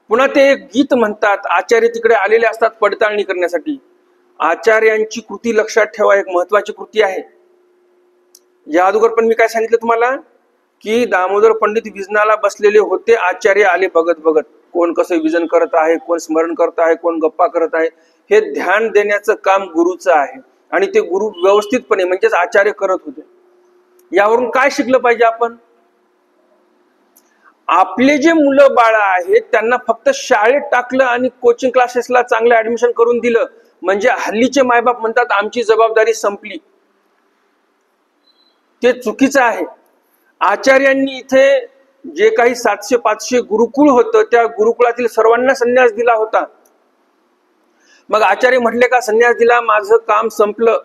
पुन्हा ते एक गीत म्हणतात. आचार्य तिकडे आलेले असतात पडताळणी करण्यासाठी. आचार्यांची कृती लक्षात ठेवा, एक महत्वाची कृती आहे. या अगोदर पण मी काय सांगितलं तुम्हाला की दामोदर पंडित विजनाला बसलेले होते. आचार्य आले बघत बघत, कोण कसं विजन करत आहे, कोण स्मरण करत आहे, कोण गप्पा करत आहे, हे ध्यान देण्याचं काम गुरुचं आहे. आणि ते गुरु व्यवस्थितपणे म्हणजेच आचार्य करत होते. यावरून काय शिकलं पाहिजे आपण? आपले जे मुलं बाळ आहेत त्यांना फक्त शाळेत टाकलं आणि कोचिंग क्लासेसला चांगलं ऍडमिशन करून दिलं म्हणजे हल्लीचे मायबाप म्हणतात आमची जबाबदारी संपली. ते चुकीचं आहे. आचार्यांनी इथे जे काही 700-500 गुरुकुळ होतं त्या गुरुकुळातील सर्वांना संन्यास दिला होता. मग आचार्य म्हटले का संन्यास दिला, माझं काम संपलं,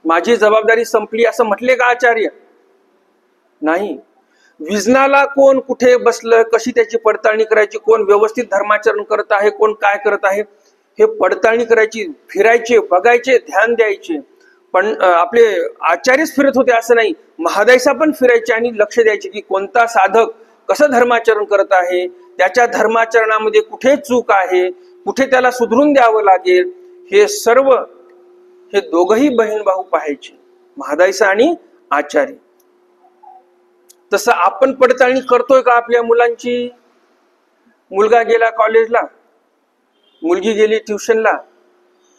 माझी जबाबदारी संपली असं म्हटले का आचार्य? नाही. विजनाला कोण कुठे बसलं, कशी त्याची पडताळणी करायची, कोण व्यवस्थित धर्माचरण करत आहे, कोण काय करत आहे, हे पडताळणी करायची, फिरायचे, बघायचे, ध्यान द्यायचे. पण आपले आचार्यच फिरत होते असं नाही, महादायसा पण फिरायचे आणि लक्ष द्यायचे की कोणता साधक कसं धर्माचरण करत आहे, त्याच्या धर्माचरणामध्ये कुठे चूक आहे, कुठे त्याला सुधरून द्यावं लागेल, हे सर्व हे दोघही बहीण भाऊ पाहायचे, महादायसा आणि आचार्य. तसं आपण पडताळणी करतोय का आपल्या मुलांची? मुलगा गेला कॉलेजला, मुलगी गेली ट्युशनला,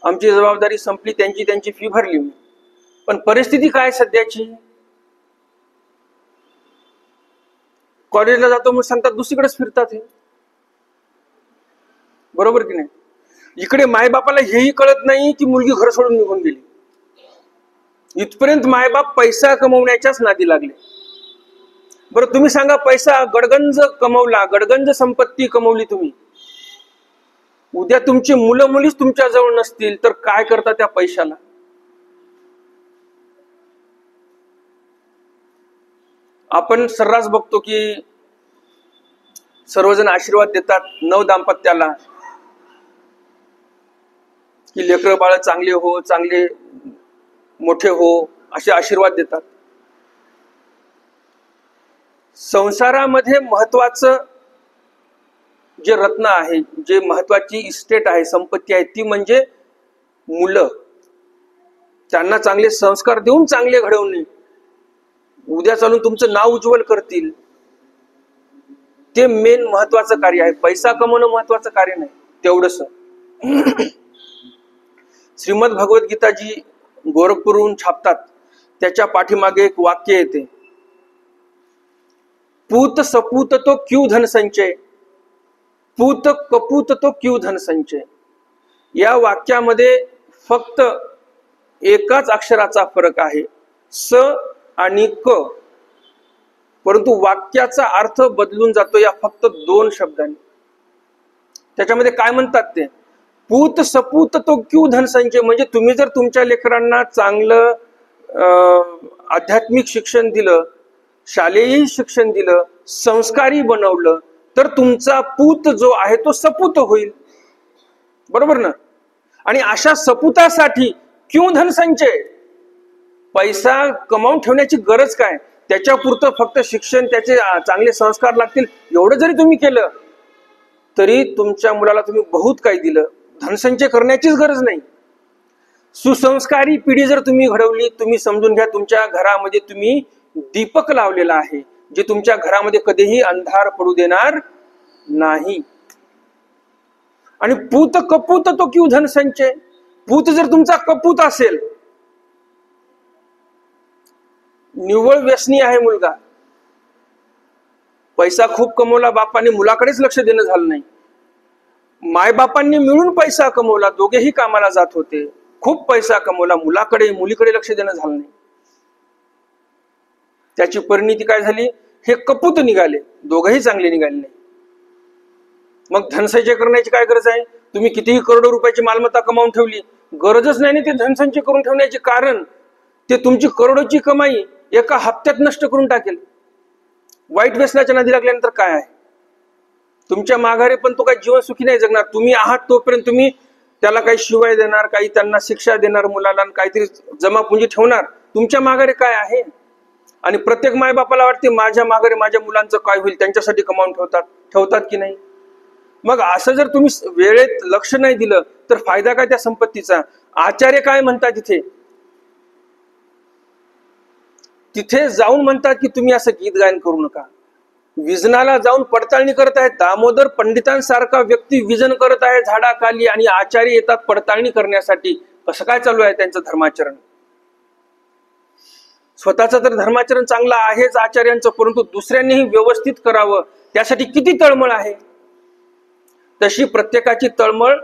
आमची जबाबदारी संपली, त्यांची फी भरली, पण परिस्थिती काय सध्याची? कॉलेजला जातो म्हणून सांगतात, दुसरीकडेच फिरतात. हे बरोबर की नाही? इकडे मायबापाला हेही कळत नाही की मुलगी घर सोडून निघून गेली. इथपर्यंत मायबाप पैसा कमवण्याच्याच नादी लागले. बरं तुम्ही सांगा, पैसा गडगंज कमवला, गडगंज संपत्ती कमवली तुम्ही, उद्या तुमची मुलं मुलीच तुमच्या जवळ नसतील तर काय करता त्या पैशाला? आपण सर्रास बघतो की सर्वजण आशीर्वाद देतात नव दाम्पत्याला की लेकरं बाळ चांगले हो, चांगले मोठे हो, असे आशीर्वाद देतात. संसारामध्ये महत्वाचं जे रत्न आहे, जे महत्वाची इस्टेट आहे, संपत्ती आहे, ती म्हणजे मुलं. त्यांना चांगले संस्कार देऊन चांगले घडवणे, उद्या चालून तुमचं नाव उज्ज्वल करतील, ते मेन महत्वाचं कार्य आहे. पैसा कमवणं महत्वाचं कार्य नाही तेवढंच. श्रीमद भगवद्गीता जी गोरखपूरहून छापतात त्याच्या पाठीमागे एक वाक्य येते, पूत सपूत तो क्यू धन संचय, पूत कपूत तो क्यू धन संचय. या वाक्यामध्ये फक्त एकाच अक्षराचा फरक आहे, स आणि क, परंतु वाक्याचा अर्थ बदलून जातो या फक्त 2 शब्दांनी. त्याच्यामध्ये काय म्हणतात ते, पूत सपूत तो क्यू धन संचय, म्हणजे तुम्ही जर तुमच्या लेकरांना चांगलं आध्यात्मिक शिक्षण दिलं, शालेय शिक्षण दिलं, संस्कारी बनवलं, तर तुमचा पूत जो आहे तो सपूत होईल. बरोबर ना? आणि अशा सपूतासाठी क्यू धन संचय, पैसा कमावून ठेवण्याची गरज काय, त्याच्यापुरतं फक्त शिक्षण, त्याचे चांगले संस्कार लागतील, एवढं जरी तुम्ही केलं तरी तुमच्या मुलाला तुम्ही बहुत काही दिलं. धनसंचय करण्याचीच गरज नाही. सुसंस्कारी पिढी जर तुम्ही घडवली, तुम्ही समजून घ्या तुमच्या घरामध्ये तुम्ही दीपक लावलेला आहे, जे तुमच्या घरामध्ये कधीही अंधार पडू देणार नाही. आणि पूत कपूत तो क्यू धन संचय, पूत जर तुमचा कपूत असेल, निव्वळ व्यसनी आहे मुलगा, पैसा खूप कमवला बापाने, मुलाकडेच लक्ष देणं झालं नाही, मायबापांनी मिळून पैसा कमवला, दोघेही कामाला जात होते, खूप पैसा कमवला, मुलीकडे लक्ष देणं झालं नाही, त्याची परिणिती काय झाली, हे कपूत निघाले, दोघंही चांगले निघाले नाही. मग धनसंचय करण्याची काय गरज आहे? तुम्ही कितीही करोडो रुपयाची मालमत्ता कमावून ठेवली, गरजच नाही ते धनसंचय करून ठेवण्याची, कारण ते तुमची करोडोची कमाई एका हप्त्यात नष्ट करून टाकेल. वाईट व्यसनाच्या नादी लागल्यानंतर काय आहे? तुमच्या माघारी पण तो काही जीवन सुखी नाही जगणार. तुम्ही आहात तोपर्यंत तुम्ही त्याला काही शिवाय देणार, काही त्यांना शिक्षा देणार मुलाला, काहीतरी जमापुंजी ठेवणार. तुमच्या माघारी काय आहे? आणि प्रत्येक मायबापाला वाटते माझ्या माघारी माझ्या मुलांचं काय होईल, त्यांच्यासाठी कमावून ठेवतात की नाही. मग असं जर तुम्ही वेळेत लक्ष नाही दिलं तर फायदा काय त्या संपत्तीचा? आचार्य काय म्हणतात तिथे जाऊन म्हणतात की तुम्ही असं गीत गायन करू नका. विजनाला जाऊन पडताळणी करत आहेत. दामोदर पंडितांसारखा व्यक्ती विजन करत आहे झाडाखाली, आणि आचार्य येतात पडताळणी करण्यासाठी कसं काय चालू आहे त्यांचं धर्माचरण. स्वतःचं तर धर्माचरण चांगलं आहेच आचार्यांचं, परंतु दुसऱ्यांनीही व्यवस्थित करावं त्यासाठी किती तळमळ आहे. तशी प्रत्येकाची तळमळ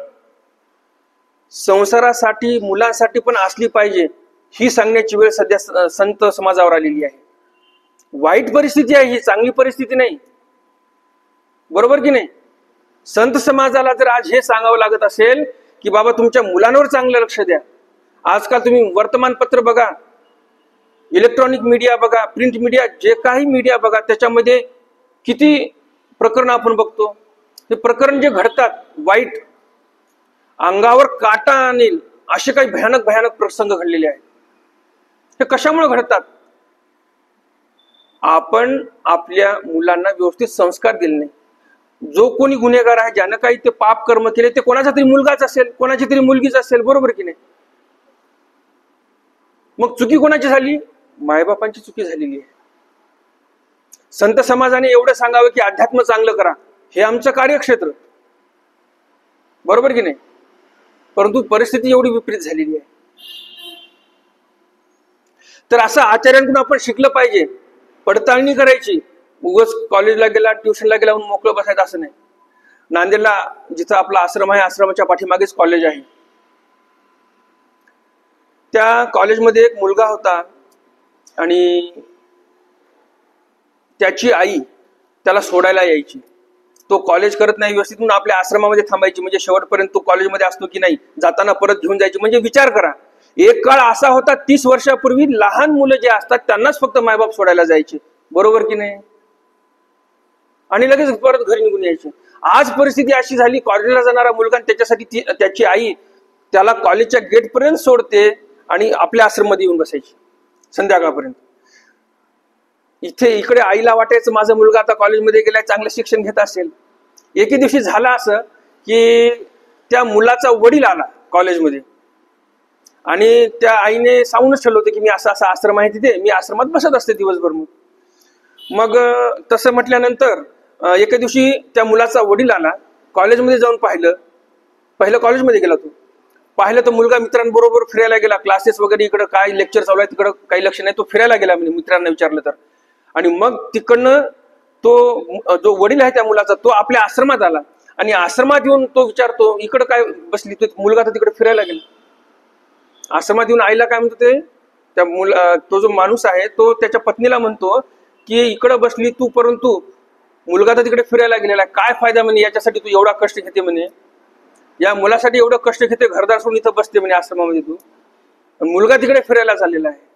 संसारासाठी, मुलांसाठी पण असली पाहिजे, ही सांगण्याची वेळ सध्या संत समाजावर आलेली आहे. वाईट परिस्थिती आहे ही, चांगली परिस्थिती नाही. बरोबर की नाही? संत समाजाला जर आज हे सांगावं लागत असेल की बाबा तुमच्या मुलांवर चांगलं लक्ष द्या, आजकाल तुम्ही वर्तमानपत्र बघा, इलेक्ट्रॉनिक मीडिया बघा, प्रिंट मीडिया, जे काही मीडिया बघा, त्याच्यामध्ये किती प्रकरण आपण बघतो. ते प्रकरण जे घडतात वाईट, अंगावर काटा आणेल असे काही भयानक भयानक प्रसंग घडलेले आहेत. हे कशामुळे घडतात? आपण आपल्या मुलांना व्यवस्थित संस्कार दिले नाही. जो कोणी गुन्हेगार आहे, ज्यानं काही ते पाप कर्म केले, ते कोणाचा तरी मुलगाच असेल, कोणाची तरी मुलगीच असेल, बरोबर की नाही? मग चुकी कोणाची झाली? मायबापांची चुकी झालेली आहे. संत समाजाने एवढं सांगावं की अध्यात्म चांगलं करा, हे आमचं कार्यक्षेत्र, बरोबर की नाही? परंतु परिस्थिती एवढी विपरीत झालेली आहे. तर असं आचार्यांकडून आपण शिकलं पाहिजे. पडताळणी करायची. उगाच कॉलेजला गेला, ट्युशनला गेला म्हणून मोकळं बसायचं असं नाही. नांदेडला जिथं आपला आश्रम आहे, आश्रमाच्या पाठीमागेच कॉलेज आहे. त्या कॉलेजमध्ये एक मुलगा होता आणि त्याची आई त्याला सोडायला यायची. तो कॉलेज करत नाही व्यवस्थित म्हणून आपल्या आश्रमामध्ये थांबायची, म्हणजे शेवटपर्यंत तो कॉलेजमध्ये असतो की नाही, जाताना परत घेऊन जायची. म्हणजे विचार करा, एक काळ असा होता 30 वर्षापूर्वी लहान मुलं जे असतात त्यांनाच फक्त मायबाप सोडायला जायचे, बरोबर की नाही? आणि लगेच परत घरी निघून यायचे. आज परिस्थिती अशी झाली, कॉलेजला जाणारा मुलगा त्याच्यासाठी त्याची आई त्याला कॉलेजच्या गेटपर्यंत सोडते आणि आपल्या आश्रममध्ये येऊन बसायची संध्याकाळपर्यंत. इकडे आईला वाटायचं माझा मुलगा आता कॉलेजमध्ये गेलाय, चांगलं शिक्षण घेत असेल. एके दिवशी झालं असं की त्या मुलाचा वडील आला कॉलेजमध्ये आणि त्या आईने सांगूनच ठेवलं होतं की मी असा असा आश्रम आहे तिथे, मी आश्रमात बसत असते दिवसभर. मग तसं म्हटल्यानंतर एके दिवशी त्या मुलाचा वडील आला, कॉलेजमध्ये जाऊन पाहिलं. पहिलं कॉलेजमध्ये गेला तो, पाहिलं तर मुलगा मित्रांबरोबर फिरायला गेला. क्लासेस वगैरे, इकडं काय लेक्चर चालू आहे तिकडं काही लक्ष नाही, तो फिरायला गेला म्हणजे मित्रांना विचारलं तर. आणि मग तिकडनं तो जो वडील आहे त्या मुलाचा, तो आपल्या आश्रमात आला आणि आश्रमात येऊन तो विचारतो इकडं काय बसली, तो मुलगा तर तिकडे फिरायला गेला. आश्रमात येऊन आईला काय म्हणतो ते, त्या तो जो माणूस आहे तो त्याच्या पत्नीला म्हणतो की इकडं बसली तू, परंतु मुलगा तर तिकडे फिरायला गेलेला आहे, काय फायदा म्हणे याच्यासाठी तू एवढा कष्ट घेते म्हणे, या मुलासाठी एवढं कष्ट घेते, घरदार सोडून इथं बसते म्हणे आश्रमामध्ये तू, मुलगा तिकडे फिरायला चाललेला आहे.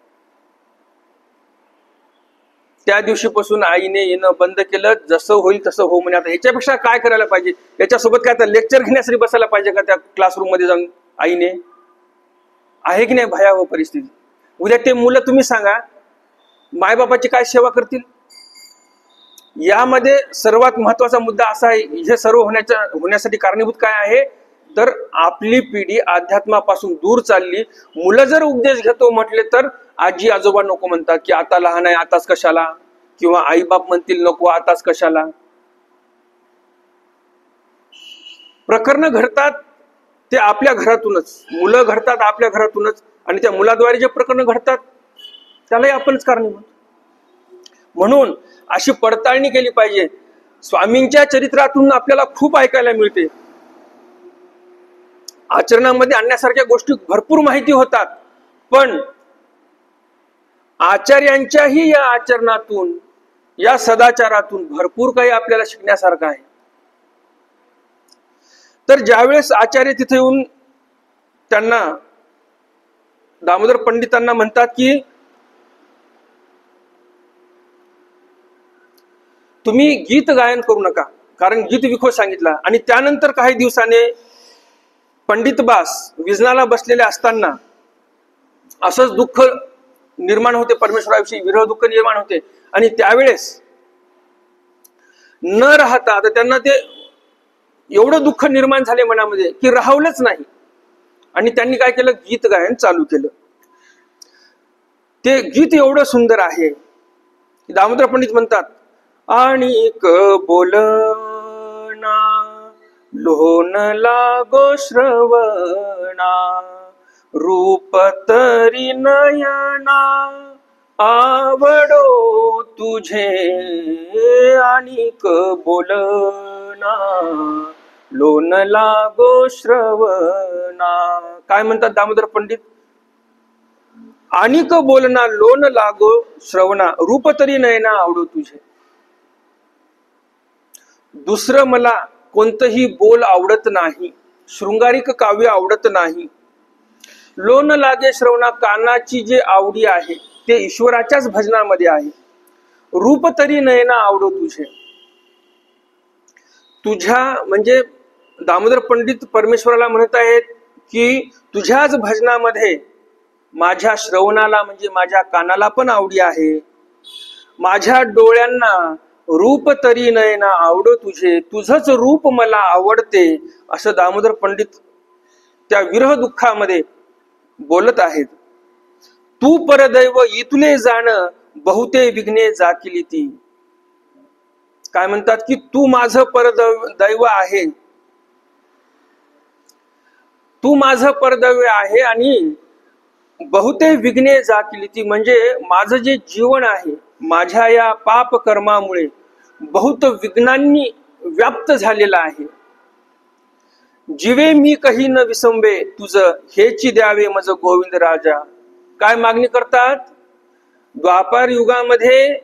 त्या दिवशीपासून आईने येणं बंद केलं. जसं होईल तसं हो म्हणे. आता याच्यापेक्षा काय करायला पाहिजे? याच्यासोबत काय आता लेक्चर घेण्यासाठी बसायला पाहिजे का त्या क्लासरूम मध्ये जाऊन आईने? आहे की नाही भयावह परिस्थिती? उद्या ते मुलं तुम्ही सांगा मायबापाची काय सेवा करतील? यामध्ये सर्वात महत्वाचा मुद्दा असा आहे, हे सर्व होण्यासाठी कारणीभूत काय आहे, तर आपली पिढी अध्यात्मापासून दूर चालली. मुलं जर उपदेश घेतो म्हटले तर आजी आजोबा नको म्हणतात की आता लहान आहे आताच कशाला, किंवा आई बाप म्हणतील नको आताच कशाला. प्रकरण घडतात ते आपल्या घरातूनच, मुलं घडतात आपल्या घरातूनच, आणि त्या मुलाद्वारे जे प्रकरण घडतात त्यालाही आपणच कारणीभूत. म्हणून अशी पडताळणी केली पाहिजे. स्वामींच्या चरित्रातून आपल्याला खूप ऐकायला मिळते, आचरणामध्ये आणण्यासारख्या गोष्टी भरपूर माहिती होतात, पण आचार्यांच्याही या आचरणातून, या सदाचारातून भरपूर काही आपल्याला शिकण्यासारखं आहे. तर ज्यावेळेस आचार्य तिथे येऊन त्यांना, दामोदर पंडितांना म्हणतात की तुम्ही गीत गायन करू नका, कारण गीत विखो सांगितला. आणि त्यानंतर काही दिवसाने पंडितबास विजनाला बसलेले असताना असंच दुःख निर्माण होते, परमेश्वराविषयी विरह दुःख निर्माण होते. आणि त्यावेळेस न राहता आता त्यांना ते एवढं दुःख निर्माण झाले मनामध्ये की राहवलंच नाही, आणि त्यांनी काय केलं, गीत गायन चालू केलं. ते गीत एवढं सुंदर आहे की दामोदर पंडित म्हणतात, आणिक बोलना लोन लागो श्रवणा, रूप तरी नयना आवडो तुझे, आणिक बोलना लोन लागो श्रवणा. काय म्हणतात दामोदर पंडित? आणिक बोलना लोन लागो श्रवणा, रूप तरी नयना आवडो तुझे. दुसरं मला कोणतंही बोल आवडत नाही, शृंगारिक काव्य आवडत नाही, लोन लागे श्रवणा, कानाची जे आवडी आहे ते ईश्वराच्याच भजनामध्ये आहे. रूप तरी नयना आवडो तुझे. तुझ्या म्हणजे दामोदर पंडित परमेश्वराला म्हणत आहेत की तुझ्याच भजनामध्ये माझ्या श्रवणाला म्हणजे माझ्या कानाला पण आवडी आहे. माझ्या डोळ्यांना रूप तरी नयना आवडो तुझे, तुझंच रूप मला आवडते, असं दामोदर पंडित त्या विरह दुःखामध्ये बोलत आहेत. तू परदैव इतुले जाण, बहुते विघ्ने जाकिली ती. काय म्हणतात की तू माझं परदैव आहे, तू माझं परदैव आहे आणि बहुते विघ्ने जाकिली ती, म्हणजे माझं जे जीवन आहे माझ्या या पाप कर्मामुळे बहुत विघ्नांनी व्याप्त झालेला आहे. जीवे मी कही न विसंबे, तुझ हेची द्यावे मज गोविंद राजा. काय मागणी करतात? द्वापार युगामध्ये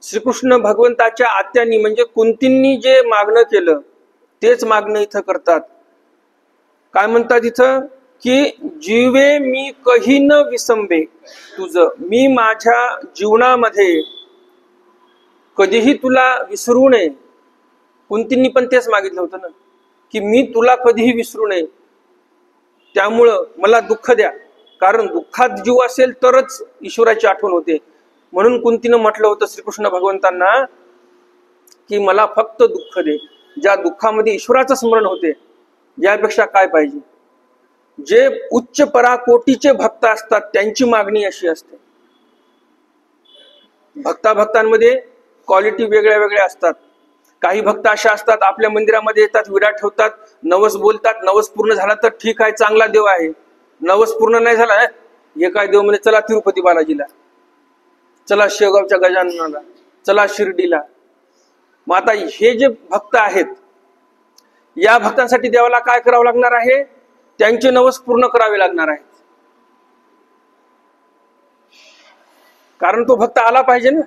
श्रीकृष्ण भगवंताच्या आत्यांनी म्हणजे कुंतींनी जे मागणं केलं तेच मागणं इथं करतात. काय म्हणतात इथं की जीवे मी कही न विसंबे तुझ, मी माझ्या जीवनामध्ये कधीही तुला विसरू नये. कुंतींनी पण तेच मागितलं होतं ना की मी तुला कधीही विसरू नये, त्यामुळं मला दुःख द्या, कारण दुःखात जीव असेल तरच ईश्वराची आठवण होते. म्हणून कुंतीनं म्हटलं होतं श्रीकृष्ण भगवंतांना की मला फक्त दुःख दे. ज्या दुःखामध्ये ईश्वराचं स्मरण होते यापेक्षा काय पाहिजे. जे उच्च पराकोटीचे भक्त असतात त्यांची मागणी अशी असते. भक्तांमध्ये क्वालिटी वेगळ्या वेगळ्या असतात. काही भक्त अशा असतात आपल्या मंदिरामध्ये येतात, विडा ठेवतात, नवस बोलतात, नवस पूर्ण झाला तर ठीक आहे, चांगला देव आहे. नवस पूर्ण नाही झाला, हे काय देव म्हणजे चला तिरुपती बालाजीला, चला शेगावच्या गजाननाला, चला शिर्डीला. मग आता हे जे भक्त आहेत या भक्तांसाठी देवाला काय करावं लागणार आहे? त्यांचे नवस पूर्ण करावे लागणार आहेत, कारण तो भक्त आला पाहिजे ना.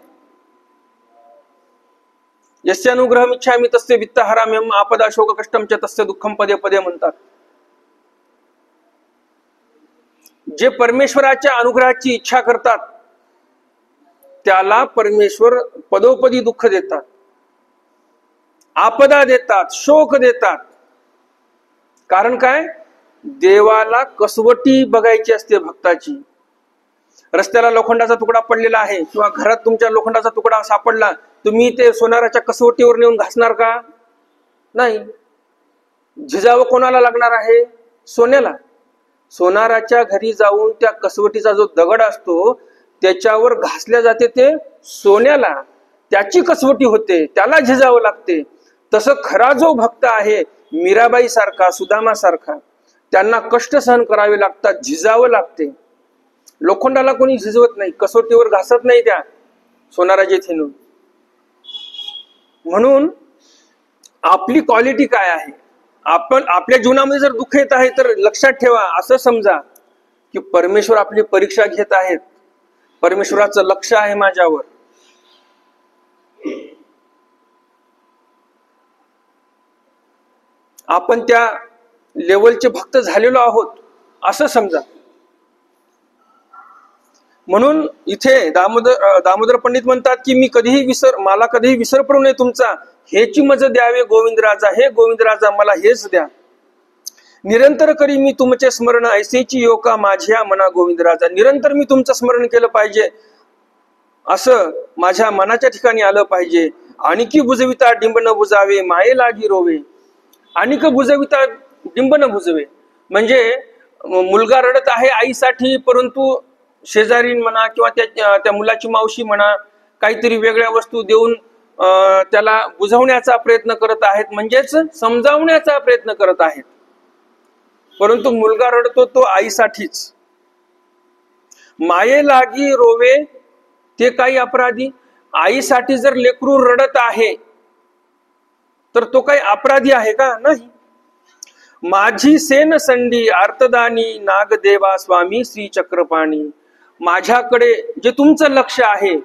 यस्य अनुग्रहम इच्छामि तस्य वित्तहराम्यहम् आपदा शोक कष्टम च तस्य दुःखम पदे पदे म्हणतात. जे परमेश्वराच्या अनुग्रहाची इच्छा करतात त्याला परमेश्वर पदोपदी दुःख देतात, आपदा देतात, शोक देतात. कारण काय? देवाला कसवटी बघायची असते भक्ताची. रस्त्याला लोखंडाचा तुकडा पडलेला आहे किंवा घरात तुमच्या लोखंडाचा तुकडा सापडला, तुम्ही ते सोनाराच्या कसवटीवर नेऊन घासणार का? नाही. झिजावं कोणाला लागणार आहे? सोन्याला. सोनाराच्या घरी जाऊन त्या कसवटीचा जो दगड असतो त्याच्यावर घासल्या जाते ते सोन्याला, त्याची कसवटी होते, त्याला झिजावं लागते. तसं खरा जो भक्त आहे मीराबाई सारखा, सुदामा सारखा, त्यांना कष्ट सहन करावे लागतात, झिजावं लागते. लोखंडाला कोणी झिजवत नाही, कसोटीवर घासत नाही त्या सोनाराचे थेनून. म्हणून आपली क्वालिटी काय आहे? आपण आपल्या जीवनामध्ये जर दुःख येत आहे तर लक्षात ठेवा, असं समजा की परमेश्वर आपली परीक्षा घेत आहेत, परमेश्वराचं लक्ष आहे माझ्यावर. आपण त्या लेवलचे भक्त झालेलो आहोत असं समजा. म्हणून इथे दामोदर पंडित म्हणतात की मी कधीही मला कधीही विसर पडू नये तुमचा, हेची मज द्यावे गोविंद राजा. हे गोविंद राजा मला हेच द्या. निरंतर करी मी तुमचे स्मरण, ऐसेची योका माझ्या मना गोविंद राजा. निरंतर मी तुमचं स्मरण केलं पाहिजे असं माझ्या मनाच्या ठिकाणी आलं पाहिजे. आणखी बुजविता डिंब न बुजावे, माये लागी रोवे. आणिक बुजविता डिंब न बुजवे म्हणजे मुलगा रडत आहे आईसाठी, परंतु शेजारी म्हणा किंवा त्या मुलाची मावशी म्हणा काहीतरी वेगळ्या वस्तू देऊन त्याला बुझवण्याचा प्रयत्न करत आहेत, म्हणजेच समजावण्याचा प्रयत्न करत आहेत. परंतु मुलगा रडतो तो आईसाठीच. माये लागी रोवे ते काही अपराधी. आईसाठी जर लेकरू रडत आहे तर तो काही अपराधी आहे का? नाही. माझी सेन संडी आर्तदानी नागदेवा स्वामी श्री चक्रपाणी. माझ्याकडे जे तुमचं लक्ष आहे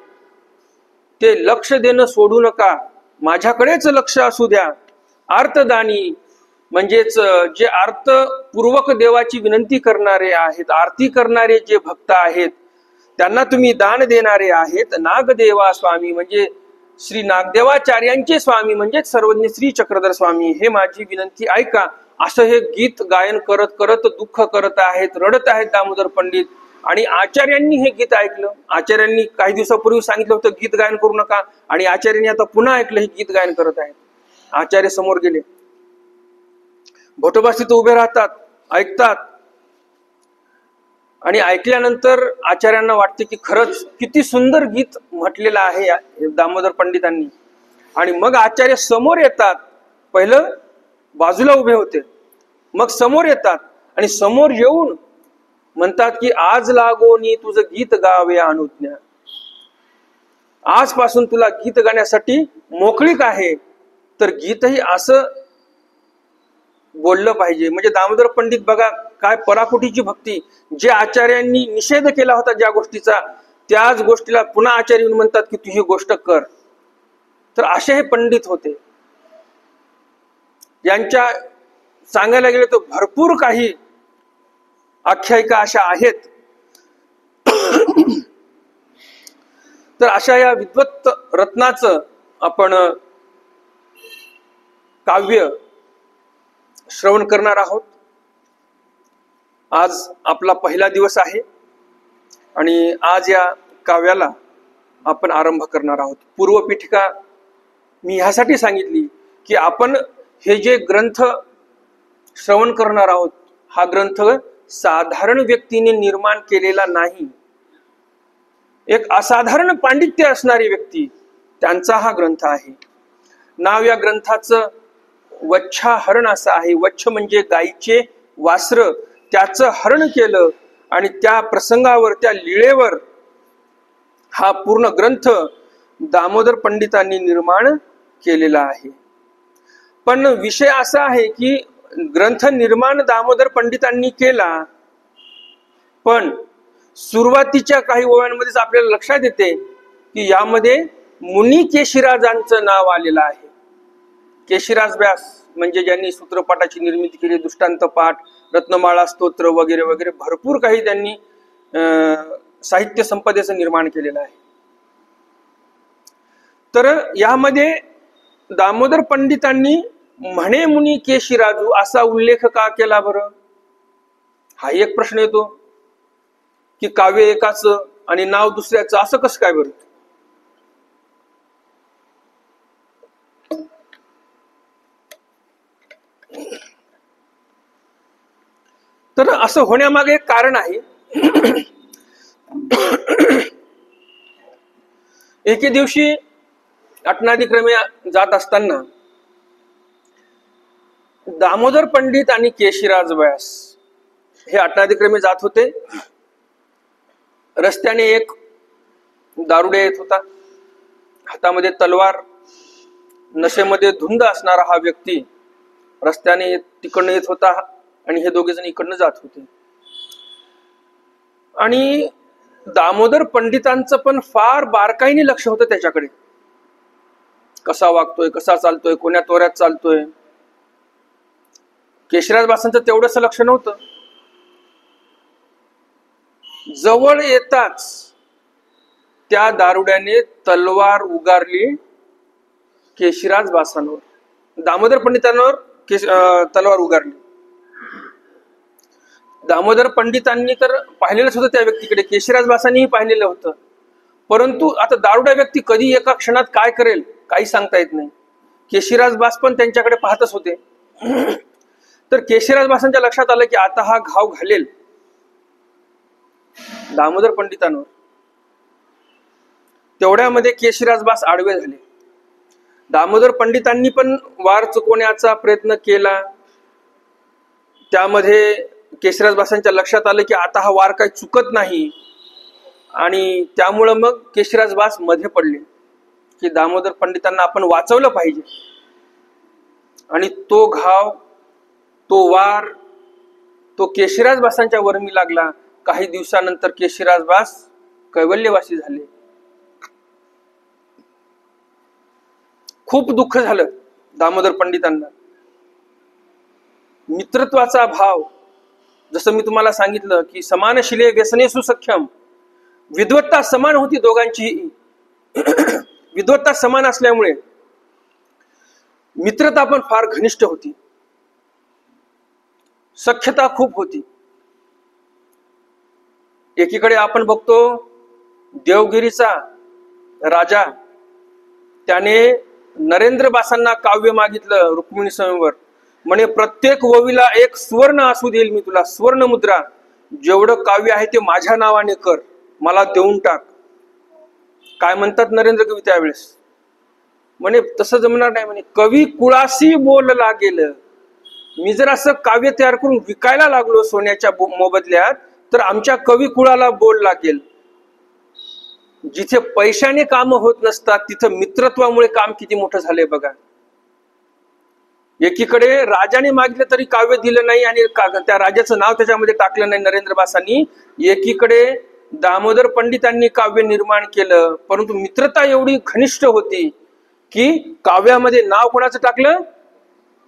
ते लक्ष देणं सोडू नका, माझ्याकडेच लक्ष असू द्या. आर्तदानी म्हणजेच जे अर्थपूर्वक देवाची विनंती करणारे आहेत, आरती करणारे जे भक्त आहेत, त्यांना तुम्ही दान देणारे आहेत. नागदेवा स्वामी म्हणजे श्री नागदेवाचार्यांचे स्वामी म्हणजेच सर्वज्ञ श्री चक्रधर स्वामी, हे माझी विनंती ऐका. असं हे गीत गायन करत करत दुःख करत आहेत, रडत आहेत दामोदर पंडित. आणि आचार्यांनी हे गीत ऐकलं. आचार्यांनी काही दिवसापूर्वी सांगितलं होतं गीत गायन करू नका, आणि आचार्यांनी आता पुन्हा ऐकलं हे गीत गायन करत आहेत. आचार्य समोर गेले. भटोबा तिथे उभे राहतात, ऐकतात. आणि ऐकल्यानंतर आचार्यांना वाटते की खरंच किती सुंदर गीत म्हटलेलं आहे दामोदर पंडितांनी. आणि मग आचार्य समोर येतात. पहिलं बाजूला उभे होते, मग समोर येतात आणि समोर येऊन म्हणतात की आज लागोनी तुझं गीत गावे अनुज्ञा, आजपासून तुला गीत गाण्यासाठी मोकळीक आहे. तर गीतही असं बोललं पाहिजे. म्हणजे दामोदर पंडित बघा काय पराकोटीची भक्ती. जे आचार्यांनी निषेध केला होता ज्या गोष्टीचा, त्याच गोष्टीला पुन्हा आचार्य म्हणतात की तू ही गोष्ट कर. तर असे हे पंडित होते. यांच्या सांगायला गेले तर भरपूर काही आख्यायिका अशा आहेत. तर अशा या विद्वत रत्नाचं आपण काव्य श्रवण करणार आहोत. आज आपला पहिला दिवस आहे आणि आज या काव्याला आपण आरंभ करणार आहोत. पूर्वपीठिका मी ह्यासाठी सांगितली की आपण हे जे ग्रंथ श्रवण करणार आहोत, हा ग्रंथ साधारण व्यक्तीने निर्माण केलेला नाही. एक असाधारण पांडित्य असणारी व्यक्ती, त्यांचा हा ग्रंथ आहे. नाव या ग्रंथाचं वच्छाहरण असं आहे. वच्छ म्हणजे गायीचे वासर, त्याचं हरण केलं आणि त्या प्रसंगावर, त्या लीळेवर हा पूर्ण ग्रंथ दामोदर पंडितांनी निर्माण केलेला आहे. पण विषय असा आहे की ग्रंथ निर्माण दामोदर पंडितांनी केला, पण सुरुवातीच्या काही ओव्यांमध्येच आपल्याला लक्षात येते की यामध्ये मुनी केशिराजांचं नाव आलेलं आहे. केशिराज व्यास म्हणजे ज्यांनी सूत्रपाठाची निर्मिती केली, दृष्टांत पाठ, रत्नमाळा स्तोत्र वगैरे वगैरे भरपूर काही त्यांनी साहित्य संपदेचं निर्माण केलेलं आहे. तर यामध्ये दामोदर पंडितांनी म्हणे मुनी केशिराजू असा उल्लेख का केला बरं? हा एक प्रश्न येतो की काव्य एकाचं आणि नाव दुसऱ्याचं असं कसं काय बरं? तर असं होण्यामागे एक कारण आहे. एके दिवशी अटनादिक्रमे जात असताना दामोदर पंडित आणि केशिराज व्यास हे अटनादिक्रमे जात होते. रस्त्याने एक दारुड्या येत होता, हातामध्ये तलवार, नशेमध्ये धुंद असणारा हा व्यक्ती रस्त्याने तिकडनं येत होता आणि हे दोघे जण इकडनं जात होते. आणि दामोदर पंडितांचं पण फार बारकाईने लक्ष होतं त्याच्याकडे, कसा वागतोय, कसा चालतोय, कोण्या तोऱ्यात चालतोय. केशिराज बासांचं तेवढंच लक्ष नव्हतं. जवळ येताच त्या दारुड्याने तलवार उगारली केशिराज बासांवर, दामोदर पंडितांवर तलवार उगारली. दामोदर पंडितांनी तर पाहिलेलंच होतं त्या व्यक्तीकडे, केशिराज बासांनीही पाहिलेलं होतं. परंतु आता दारुड्या व्यक्ती कधी एका क्षणात काय करेल काही सांगता येत नाही. केशिराज बास पण त्यांच्याकडे पाहतच होते. तर केशिराज बासांच्या लक्षात आलं की आता हा घाव घालेल दामोदर पंडितांवर. तेवढ्यामध्ये केशिराज बास आडवे झाले. दामोदर पंडितांनी पण वार चुकवण्याचा प्रयत्न केला. त्यामध्ये केशिराज बासांच्या लक्षात आलं की आता हा वार काही चुकत नाही, आणि त्यामुळं मग केशिराज बास मध्ये पडले की दामोदर पंडितांना आपण वाचवलं पाहिजे. आणि तो घाव, तो वार, तो केशिराज बासांच्या वर्मी लागला. काही दिवसानंतर केशिराज बास कैवल्यवासी झाले. खूप दुःख झालं दामोदर पंडितांना. मित्रत्वाचा भाव, जसं मी तुम्हाला सांगितलं की समानशिले व्यसने सुसख्यम, विद्वत्ता समान होती दोघांची. विद्वत्ता समान असल्यामुळे मित्रता पण फार घनिष्ठ होती, सख्यता खूप होती. एकीकडे आपण बघतो देवगिरीचा राजा, त्याने नरेंद्रबासांना काव्य मागितलं रुक्मिणी स्वयंवर. म्हणे प्रत्येक ओवीला एक सुवर्ण असू देईल मी तुला, सुवर्ण मुद्रा, जेवढं काव्य आहे ते माझ्या नावाने कर, मला देऊन टाक. काय म्हणतात नरेंद्र कवी त्यावेळेस? म्हणे तसं जमणार नाही, म्हणे कवी कुळाशी बोलला गेलं. मी जर असं काव्य तयार करून विकायला लागलो सोन्याच्या मोबदल्यात, तर आमच्या कवी कुळाला बोल लागेल. जिथे पैशाने काम होत नसतात तिथं मित्रत्वामुळे काम किती मोठं झालंय बघा. एकीकडे राजाने मागितलं तरी काव्य दिलं नाही आणि त्या राजाचं नाव त्याच्यामध्ये टाकलं नाही नरेंद्रबासांनी. एकीकडे दामोदर पंडितांनी काव्य निर्माण केलं, परंतु मित्रता एवढी घनिष्ठ होती की काव्यामध्ये नाव कोणाचं टाकलं?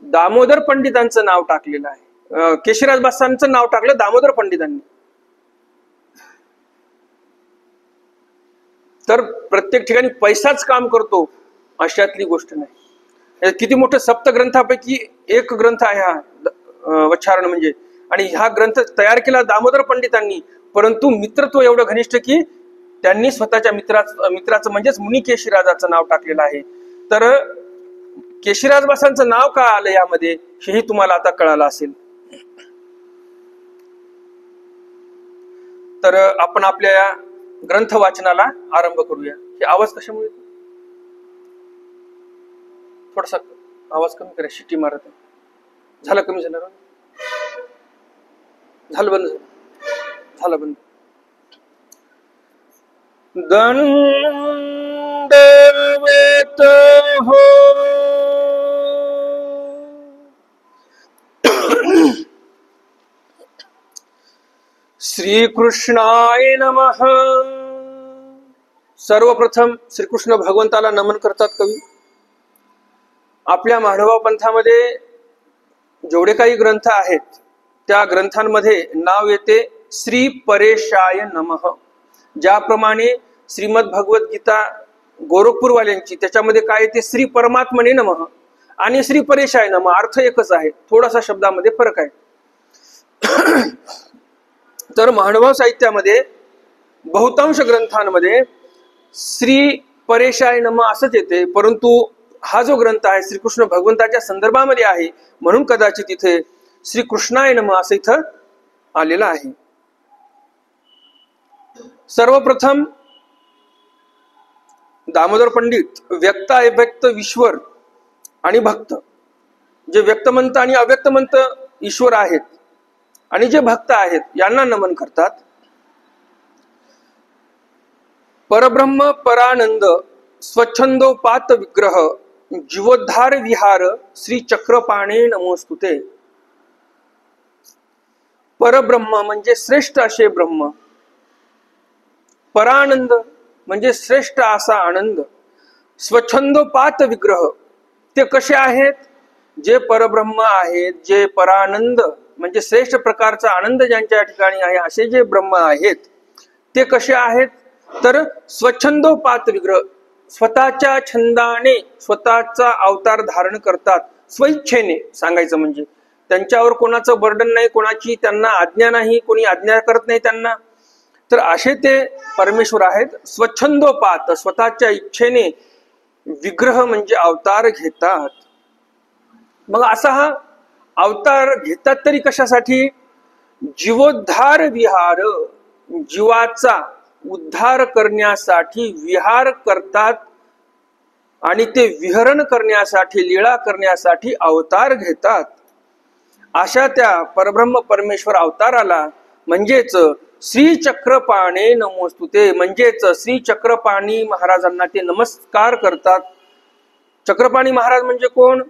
दामोदर पंडितांचं नाव टाकलेलं आहे. केशराज बासांचं नाव टाकलं दामोदर पंडितांनी. तर प्रत्येक ठिकाणी पैसाच काम करतो अशातली गोष्ट नाही. किती मोठं सप्तग्रंथापैकी एक ग्रंथ आहे हा वच्छारण म्हणजे, आणि हा ग्रंथ तयार केला दामोदर पंडितांनी, परंतु मित्रत्व एवढं घनिष्ठ की त्यांनी स्वतःच्या मित्राचं म्हणजेच मुनी केशीराजाचं नाव टाकलेलं आहे. तर केशीराज बासांचं नाव का आलं यामध्ये हेही तुम्हाला आता कळालं असेल. तर आपण आपल्या या ग्रंथ वाचनाला आरंभ करूया. हे आवाज कशामुळे? थोडासा आवाज कमी करा, शिटी मारत आहे. झालं कमी झालं? झालं बंद झालं बंद. दंडवेत हो श्रीकृष्णाय नमः. सर्वप्रथम श्रीकृष्ण भगवंताला नमन करतात कवी. आपल्या माधवा पंथामध्ये जेवढे काही ग्रंथ आहेत त्या ग्रंथांमध्ये नाव येते श्री परेशाय नमः. ज्याप्रमाणे श्रीमद भगवत गीता गोरखपूरवाल्यांची त्याच्यामध्ये काय येते? श्री परमात्मने नमः आणि श्री परेशाय नमः. अर्थ एकच आहे, थोडासा शब्दामध्ये फरक आहे. तर मानव साहित्यामध्ये बहुतांश ग्रंथांमध्ये श्री परेशाय नमः असंच येते, परंतु हा जो ग्रंथ आहे श्रीकृष्ण भगवंताच्या संदर्भामध्ये आहे म्हणून कदाचित इथे श्रीकृष्णाय नमः असं इथं आलेलं आहे. सर्वप्रथम दामोदर पंडित व्यक्त अव्यक्त ईश्वर आणि भक्त, जे व्यक्तमंत आणि अव्यक्तमंत ईश्वर आहेत आणि जे भक्त आहेत यांना नमन करतात. परब्रह्म परानंद स्वच्छंदोपात विग्रह जीवोद्धार विहार श्री चक्रपाणे नमोस्तुते. परब्रह्म म्हणजे श्रेष्ठ असे ब्रह्म, परानंद म्हणजे श्रेष्ठ असा आनंद, स्वच्छंदोपात विग्रह ते कसे आहेत? जे परब्रह्म आहेत, जे परानंद म्हणजे श्रेष्ठ प्रकारचा आनंद ज्यांच्या ठिकाणी आहे असे जे ब्रह्म आहेत ते कसे आहेत? तर स्वच्छंदोपात विग्रह, स्वतःच्या छंदाने स्वतःचा अवतार धारण करतात, स्वइच्छेने सांगायचं म्हणजे. त्यांच्यावर कोणाचं बर्डन नाही, कोणाची त्यांना आज्ञा नाही, कोणी आज्ञा करत नाही त्यांना. तर असे ते परमेश्वर आहेत. स्वच्छंदोपात स्वतःच्या इच्छेने, विग्रह म्हणजे अवतार घेतात. मग असा हा अवतार घेतात तरी कशासाठी? जीवोद्धार विहार, जीवाचा उद्धार करण्यासाठी विहार करतात आणि ते विहरण करण्यासाठी, लीळा करण्यासाठी अवतार घेतात. अशा त्या परब्रह्म परमेश्वर अवताराला म्हणजेच श्री चक्रपाणे नमोस्तुते, म्हणजेच श्री चक्रपाणी महाराजांना ते नमस्कार करतात. चक्रपाणी महाराज म्हणजे कोण?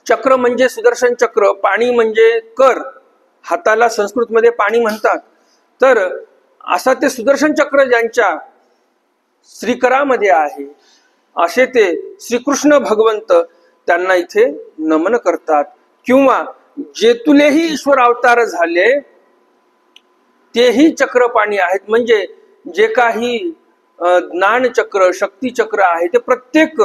चक्र म्हणजे सुदर्शन चक्र, पाणी म्हणजे कर, हाताला संस्कृत मध्ये पाणी म्हणतात. तर असा ते सुदर्शन चक्र ज्यांच्या श्रीकरामध्ये आहे असे ते श्रीकृष्ण भगवंत त्यांना इथे नमन करतात. किंवा जेतुलेही ईश्वर अवतार झाले तेही चक्रपाणी आहेत. म्हणजे जे काही ज्ञान चक्र, शक्ती चक्र आहे ते प्रत्येक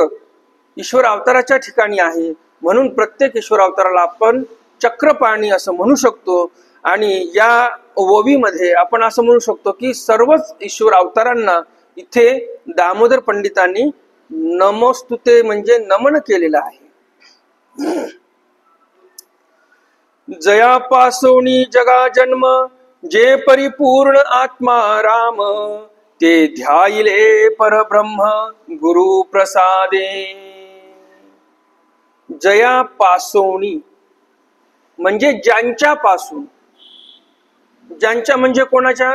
ईश्वर अवताराच्या ठिकाणी आहे. म्हणून प्रत्येक ईश्वर अवताराला आपण चक्रपाणी असं म्हणू शकतो. आणि या ओवीमध्ये आपण असं म्हणू शकतो की सर्वच ईश्वर अवतारांना इथे दामोदर पंडितांनी नमोस्तुते म्हणजे नमन केलेलं आहे. जयापासोनी जगा जन्म जे परिपूर्ण आत्मा राम ते ध्यायिले परब्रह्म गुरु प्रसादे. जयापासोनी म्हणजे ज्यांच्यापासून, ज्यांच्या म्हणजे कोणाच्या,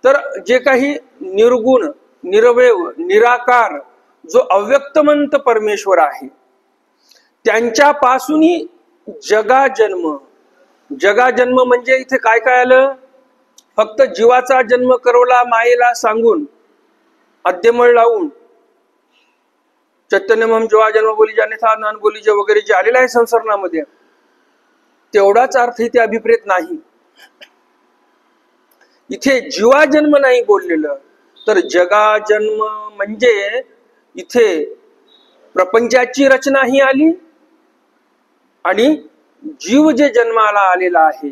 तर जे काही निर्गुण, निरवयव, निराकार जो अव्यक्तमंत परमेश्वर आहे त्यांच्यापासूनही जगा जन्म. जगा जन्म म्हणजे इथे काय काय आलं? फक्त जीवाचा जन्म करवला मायेला सांगून, अद्यमळ लावून, चैतन्यमम जीवा जन्म बोली जानेथा ज्ञान बोली जे वगैरे जे आलेलं आहे संसर्णामध्ये, तेवढाच अर्थ इथे अभिप्रेत नाही. इथे जीवा जन्म नाही बोललेलं, तर जगा जन्म म्हणजे इथे प्रपंचाची रचना ही आली आणि जीव जे जन्माला आलेला आहे,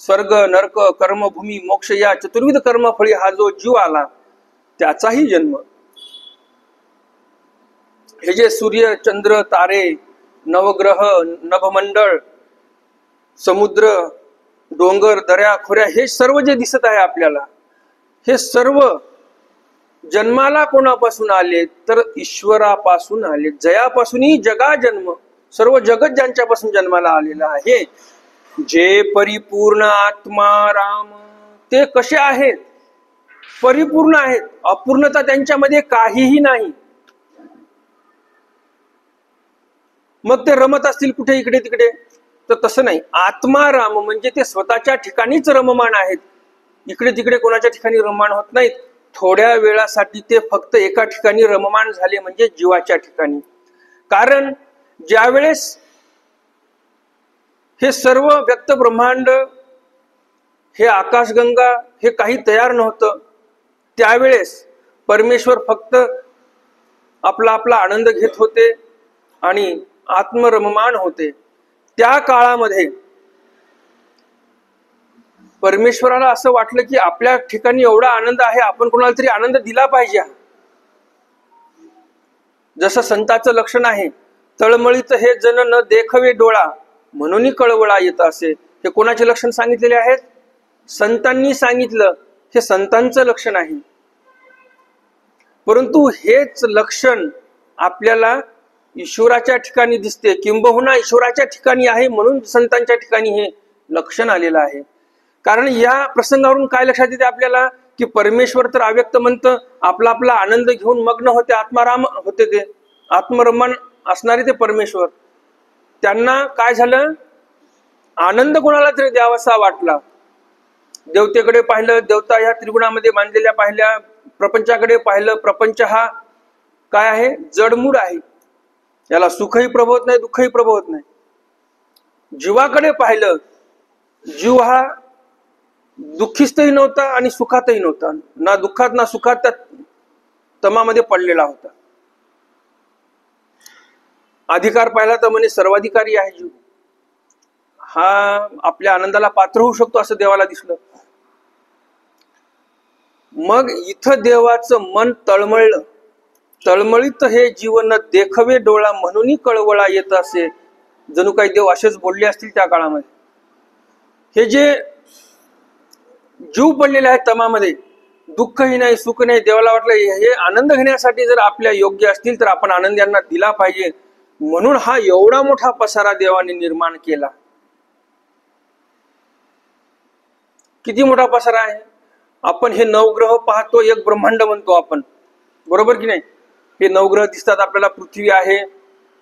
स्वर्ग नरक कर्मभूमी मोक्ष या चतुर्विध कर्मफळी हा जो जीव आला त्याचाही जन्म. हे जे सूर्य चंद्र तारे नवग्रह नभमंडळ समुद्र डोंगर दऱ्या खोऱ्या हे सर्व जे दिसत आहे आपल्याला, हे सर्व जन्माला कोणापासून आले? तर ईश्वरापासून आले. जयापासूनही जगा जन्म, सर्व जगत ज्यांच्यापासून जन्माला आलेला आहे. जे परिपूर्ण आत्मा राम ते कसे आहेत? परिपूर्ण आहेत. अपूर्णता त्यांच्यामध्ये काहीही नाही. मग ते रमत असतील कुठे इकडे तिकडे? तर तसं नाही. आत्मा राम म्हणजे ते स्वतःच्या ठिकाणीच रममान आहेत, इकडे तिकडे कोणाच्या ठिकाणी रममान होत नाहीत. थोड्या वेळासाठी ते फक्त एका ठिकाणी रममान झाले म्हणजे जीवाच्या ठिकाणी. कारण ज्यावेळेस हे सर्व व्यक्त ब्रह्मांड, हे आकाशगंगा हे काही तयार नव्हतं, त्यावेळेस परमेश्वर फक्त आपला आपला आनंद घेत होते आणि आत्मरममान होते. त्या काळामध्ये परमेश्वराला असं वाटलं की आपल्या ठिकाणी एवढा आनंद आहे, आपण कोणाला तरी आनंद दिला पाहिजे. जसं संतांचं लक्षण आहे, तळमळीत हे जन न देखवे डोळा म्हणून कळवळा येत असे. हे कोणाचे लक्षण सांगितलेले आहेत? संतांनी सांगितलं. हे संतांचं लक्षण आहे. परंतु हेच लक्षण आपल्याला ईश्वराच्या ठिकाणी दिसते, किंबहुना ईश्वराच्या ठिकाणी आहे म्हणून संतांच्या ठिकाणी हे लक्षण आलेलं आहे. कारण या प्रसंगावरून काय लक्षात येते आपल्याला की परमेश्वर तर अव्यक्तमंत आपला आपला आनंद घेऊन मग्न होते, आत्माराम होते, ते आत्मरमान असणारे ते परमेश्वर. त्यांना काय झालं? आनंद कोणाला तरी द्यावासा वाटला. देवतेकडे पाहिलं, देवता ह्या त्रिगुणामध्ये बांधलेल्या पाहिल्या. प्रपंचाकडे पाहिलं, प्रपंच हा काय आहे? जडमूड आहे, याला सुखही प्रभवत नाही, दुःखही प्रभवत नाही. जीवाकडे पाहिलं, जीव हा दुःखीस्तही नव्हता आणि सुखातही नव्हता. ना दुःखात ना सुखात त्या तमामध्ये पडलेला होता. अधिकार पाहिला तर म्हणे सर्वाधिकारी आहे जीव, हा आपल्या आनंदाला पात्र होऊ शकतो असं देवाला दिसलं. मग इथं देवाचं मन तळमळलं. तळमळीत हे जीवन देखवे डोळा म्हणून कळवळा येत असे. जणू काही देव असेच बोलले असतील त्या काळामध्ये. हे जे जीव पडलेले आहेत तमामध्ये, दुःखही नाही सुख नाही, देवाला वाटलं हे आनंद घेण्यासाठी जर आपल्या योग्य असतील तर आपण आनंद यांना दिला पाहिजे, म्हणून हा एवढा मोठा पसारा देवाने निर्माण केला. किती मोठा पसारा आहे. आपण हे नवग्रह पाहतो, एक ब्रह्मांड म्हणतो आपण, बरोबर की नाही? हे नवग्रह दिसतात आपल्याला. पृथ्वी आहे,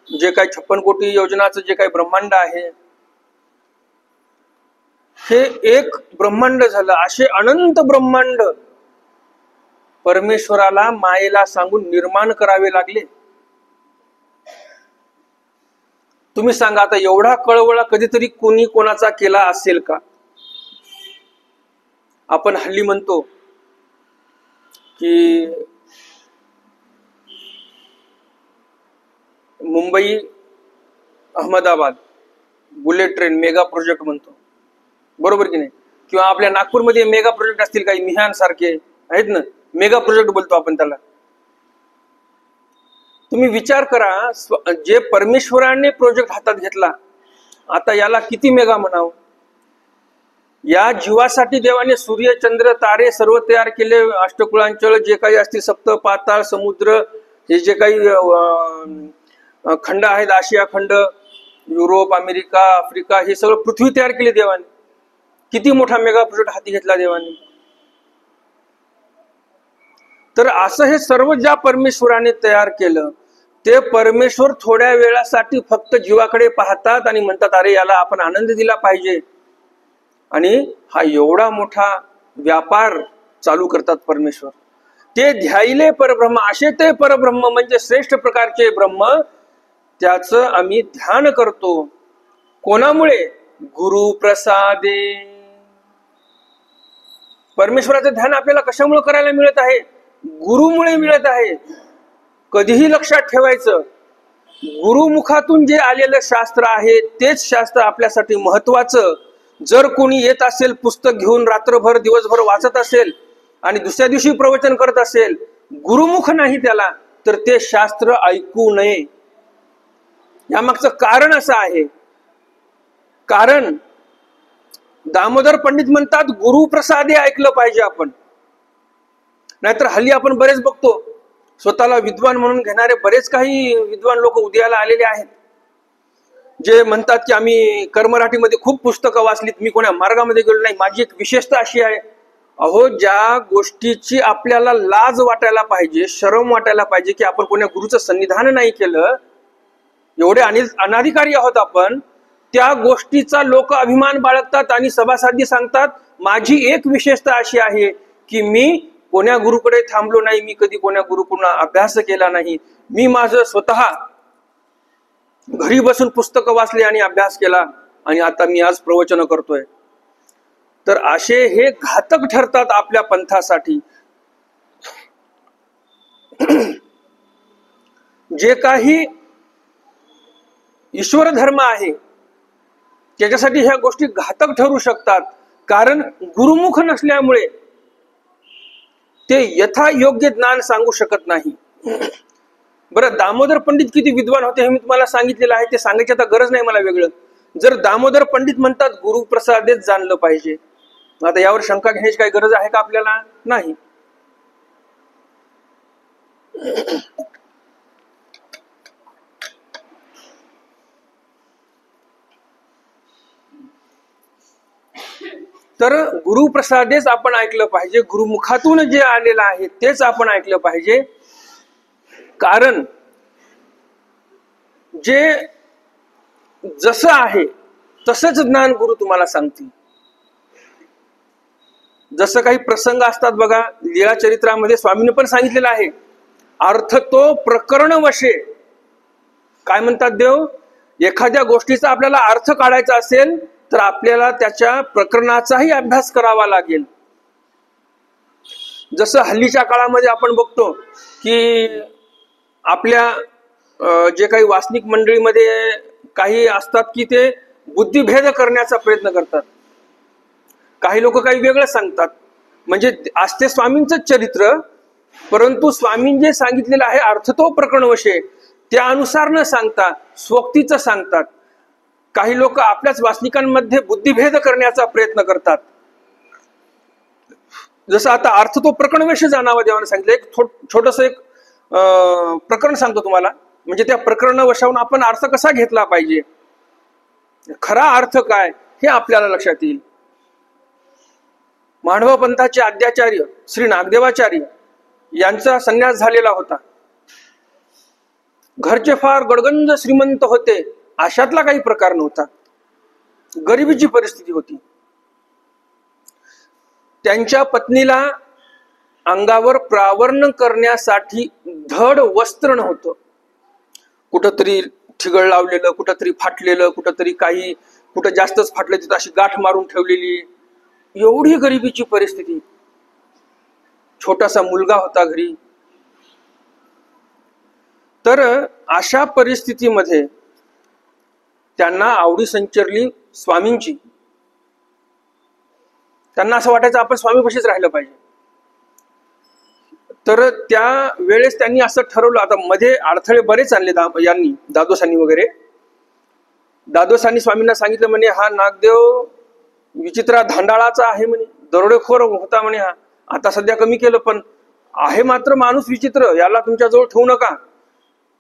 जे काही 56 कोटी योजनाचं जे काही ब्रह्मांड आहे, हे एक ब्रह्मांड झालं. असे अनंत ब्रह्मांड परमेश्वराला मायेला सांगून निर्माण करावे लागले. तुम्ही सांगा आता, एवढा कळवळा कधीतरी कोणी कोणाचा केला असेल का? आपण हल्ली म्हणतो की Mumbai Ahmedabad bullet train mega project म्हणतो, बरोबर की नाही? किंवा आपल्या नागपूरमध्ये मेगा प्रोजेक्ट असतील काही, मिहान सारखे आहेत ना, मेगा प्रोजेक्ट बोलतो आपण त्याला. तुम्ही विचार करा, जे परमेश्वराने प्रोजेक्ट हातात घेतला, आता याला किती मेगा म्हणावं? या जीवासाठी देवाने सूर्य चंद्र तारे सर्व तयार केले, अष्टकुळांचल जे काही असतील, सप्त पाताळ समुद्र, हे जे काही खंड आहेत, आशिया खंड, युरोप, अमेरिका, आफ्रिका, हे सगळं पृथ्वी तयार केली देवाने. किती मोठा मेगा प्रोजेक्ट हाती घेतला देवाने. तर असं हे सर्व ज्या परमेश्वराने तयार केलं, ते परमेश्वर थोड्या वेळासाठी फक्त जीवाकडे पाहतात आणि म्हणतात, अरे याला आपण आनंद दिला पाहिजे, आणि हा एवढा मोठा व्यापार चालू करतात परमेश्वर. ते ध्यायले परब्रह्म, असे ते परब्रह्म म्हणजे श्रेष्ठ प्रकारचे ब्रह्म, त्याचं आम्ही ध्यान करतो. कोणामुळे? गुरु प्रसादे. परमेश्वराचं ध्यान आपल्याला कशामुळे करायला मिळत आहे? गुरुमुळे मिळत आहे. कधीही लक्षात ठेवायचं, गुरुमुखातून जे आलेलं शास्त्र आहे तेच शास्त्र आपल्यासाठी महत्वाचं. जर कोणी येत असेल पुस्तक घेऊन रात्रभर दिवसभर वाचत असेल आणि दुसऱ्या दिवशी प्रवचन करत असेल, गुरुमुख नाही त्याला, तर ते शास्त्र ऐकू नये. यामागचं कारण असं आहे. कारण दामोदर पंडित म्हणतात, गुरुप्रसादे ऐकलं पाहिजे आपण. नाहीतर हल्ली आपण बरेच बघतो, स्वतःला विद्वान म्हणून घेणारे बरेच काही विद्वान लोक उदयाला आलेले आहेत, जे म्हणतात की आम्ही कर्मराठीमध्ये खूप पुस्तकं वाचलीत, मी कोणा मार्गामध्ये गेलो नाही. माझी एक विशेषता अशी आहे, अहो, ज्या गोष्टीची आपल्याला लाज वाटायला पाहिजे, शरम वाटायला पाहिजे, की आपण कोणा गुरुचं सन्निधान नाही केलं, एवढे अनाधिकारी आहोत आपण, त्या गोष्टीचा लोक अभिमान बाळगतात आणि सभासादी सांगतात, माझी एक विशेषता अशी आहे की मी कोण्या गुरुकडे थांबलो नाही, मी कधी कोण्या गुरुकडून अभ्यास केला नाही, मी माझं स्वतः घरी बसून पुस्तकं वाचले आणि अभ्यास केला, आणि आता मी आज प्रवचन करतोय. तर असे हे घातक ठरतात आपल्या पंथासाठी. जे काही ईश्वर धर्म आहे त्याच्यासाठी ह्या गोष्टी घातक ठरू शकतात, कारण गुरुमुख नसल्यामुळे ते यथायोग्य ज्ञान सांगू शकत नाही. बरं, दामोदर पंडित किती विद्वान होते हे मी तुम्हाला सांगितलेलं आहे, ते सांगायची आता गरज नाही मला वेगळं. जर दामोदर पंडित म्हणतात गुरुप्रसादेच जाणलं पाहिजे, आता यावर शंका घेण्याची काही गरज आहे का आपल्याला? नाही. तर गुरुप्रसादेच आपण ऐकलं पाहिजे, गुरुमुखातून जे आलेलं आहे तेच आपण ऐकलं पाहिजे. कारण जे जसं आहे तसंच ज्ञान गुरु तुम्हाला सांगतील. जसं काही प्रसंग असतात बघा, लीळा चरित्रामध्ये स्वामींनी पण सांगितलेलं आहे, अर्थ तो प्रकरण वशे. काय म्हणतात देव? एखाद्या गोष्टीचा आपल्याला अर्थ काढायचा असेल तर आपल्याला त्याच्या प्रकरणाचाही अभ्यास करावा लागेल. जसं हल्लीच्या काळामध्ये आपण बघतो की आपल्या जे काही वासनिक मंडळीमध्ये काही असतात की ते बुद्धिभेद करण्याचा प्रयत्न करतात. काही लोक काही वेगळं सांगतात, म्हणजे असते स्वामींचं चरित्र, परंतु स्वामींनी जे सांगितलेलं आहे अर्थ तो प्रकरणवशे, त्यानुसार न सांगता स्वक्तीचं सांगतात. काही लोक आपल्याच वासनिकांमध्ये बुद्धिभेद करण्याचा प्रयत्न करतात. जसं आता अर्थ तो प्रकरणवशे जाणावा देवाने सांगितलं. एक छोटस एक प्रकरण सांगतो तुम्हाला, म्हणजे त्या प्रकरणावशावून आपण अर्थ कसा घेतला पाहिजे, खरा अर्थ काय हे आपल्याला लक्षात येईल. मांडव पंथाचे आद्याचार्य श्री नागदेवाचार्य यांचा संन्यास झालेला होता. घरचे फार गडगंज श्रीमंत होते, अशातला काही प्रकार नव्हता, गरिबीची परिस्थिती होती. त्यांच्या पत्नीला अंगावर प्रावरण करण्यासाठी धड वस्त्र नव्हतं. कुठंतरी ठिगळ लावलेलं, कुठंतरी फाटलेलं, कुठंतरी काही, कुठं जास्तच फाटलं तिथं अशी गाठ मारून ठेवलेली, एवढी गरिबीची परिस्थिती. छोटासा मुलगा होता घरी. तर अशा परिस्थितीमध्ये त्यांना आवडी संचरली स्वामींची. त्यांना असं वाटायचं आपण स्वामीपाशीच राहिलं पाहिजे. तर त्या वेळेस त्यांनी असं ठरवलं. आता मध्ये अडथळे बरेच आणले यांनी, दादोसांनी वगैरे. दादोसांनी स्वामींना सांगितलं म्हणे हा नागदेव विचित्रा धांडाळाचा आहे म्हणे, दरोडेखोर होता म्हणे हा, आता सध्या कमी केलं पण आहे मात्र माणूस विचित्र, याला तुमच्याजवळ ठेवू नका.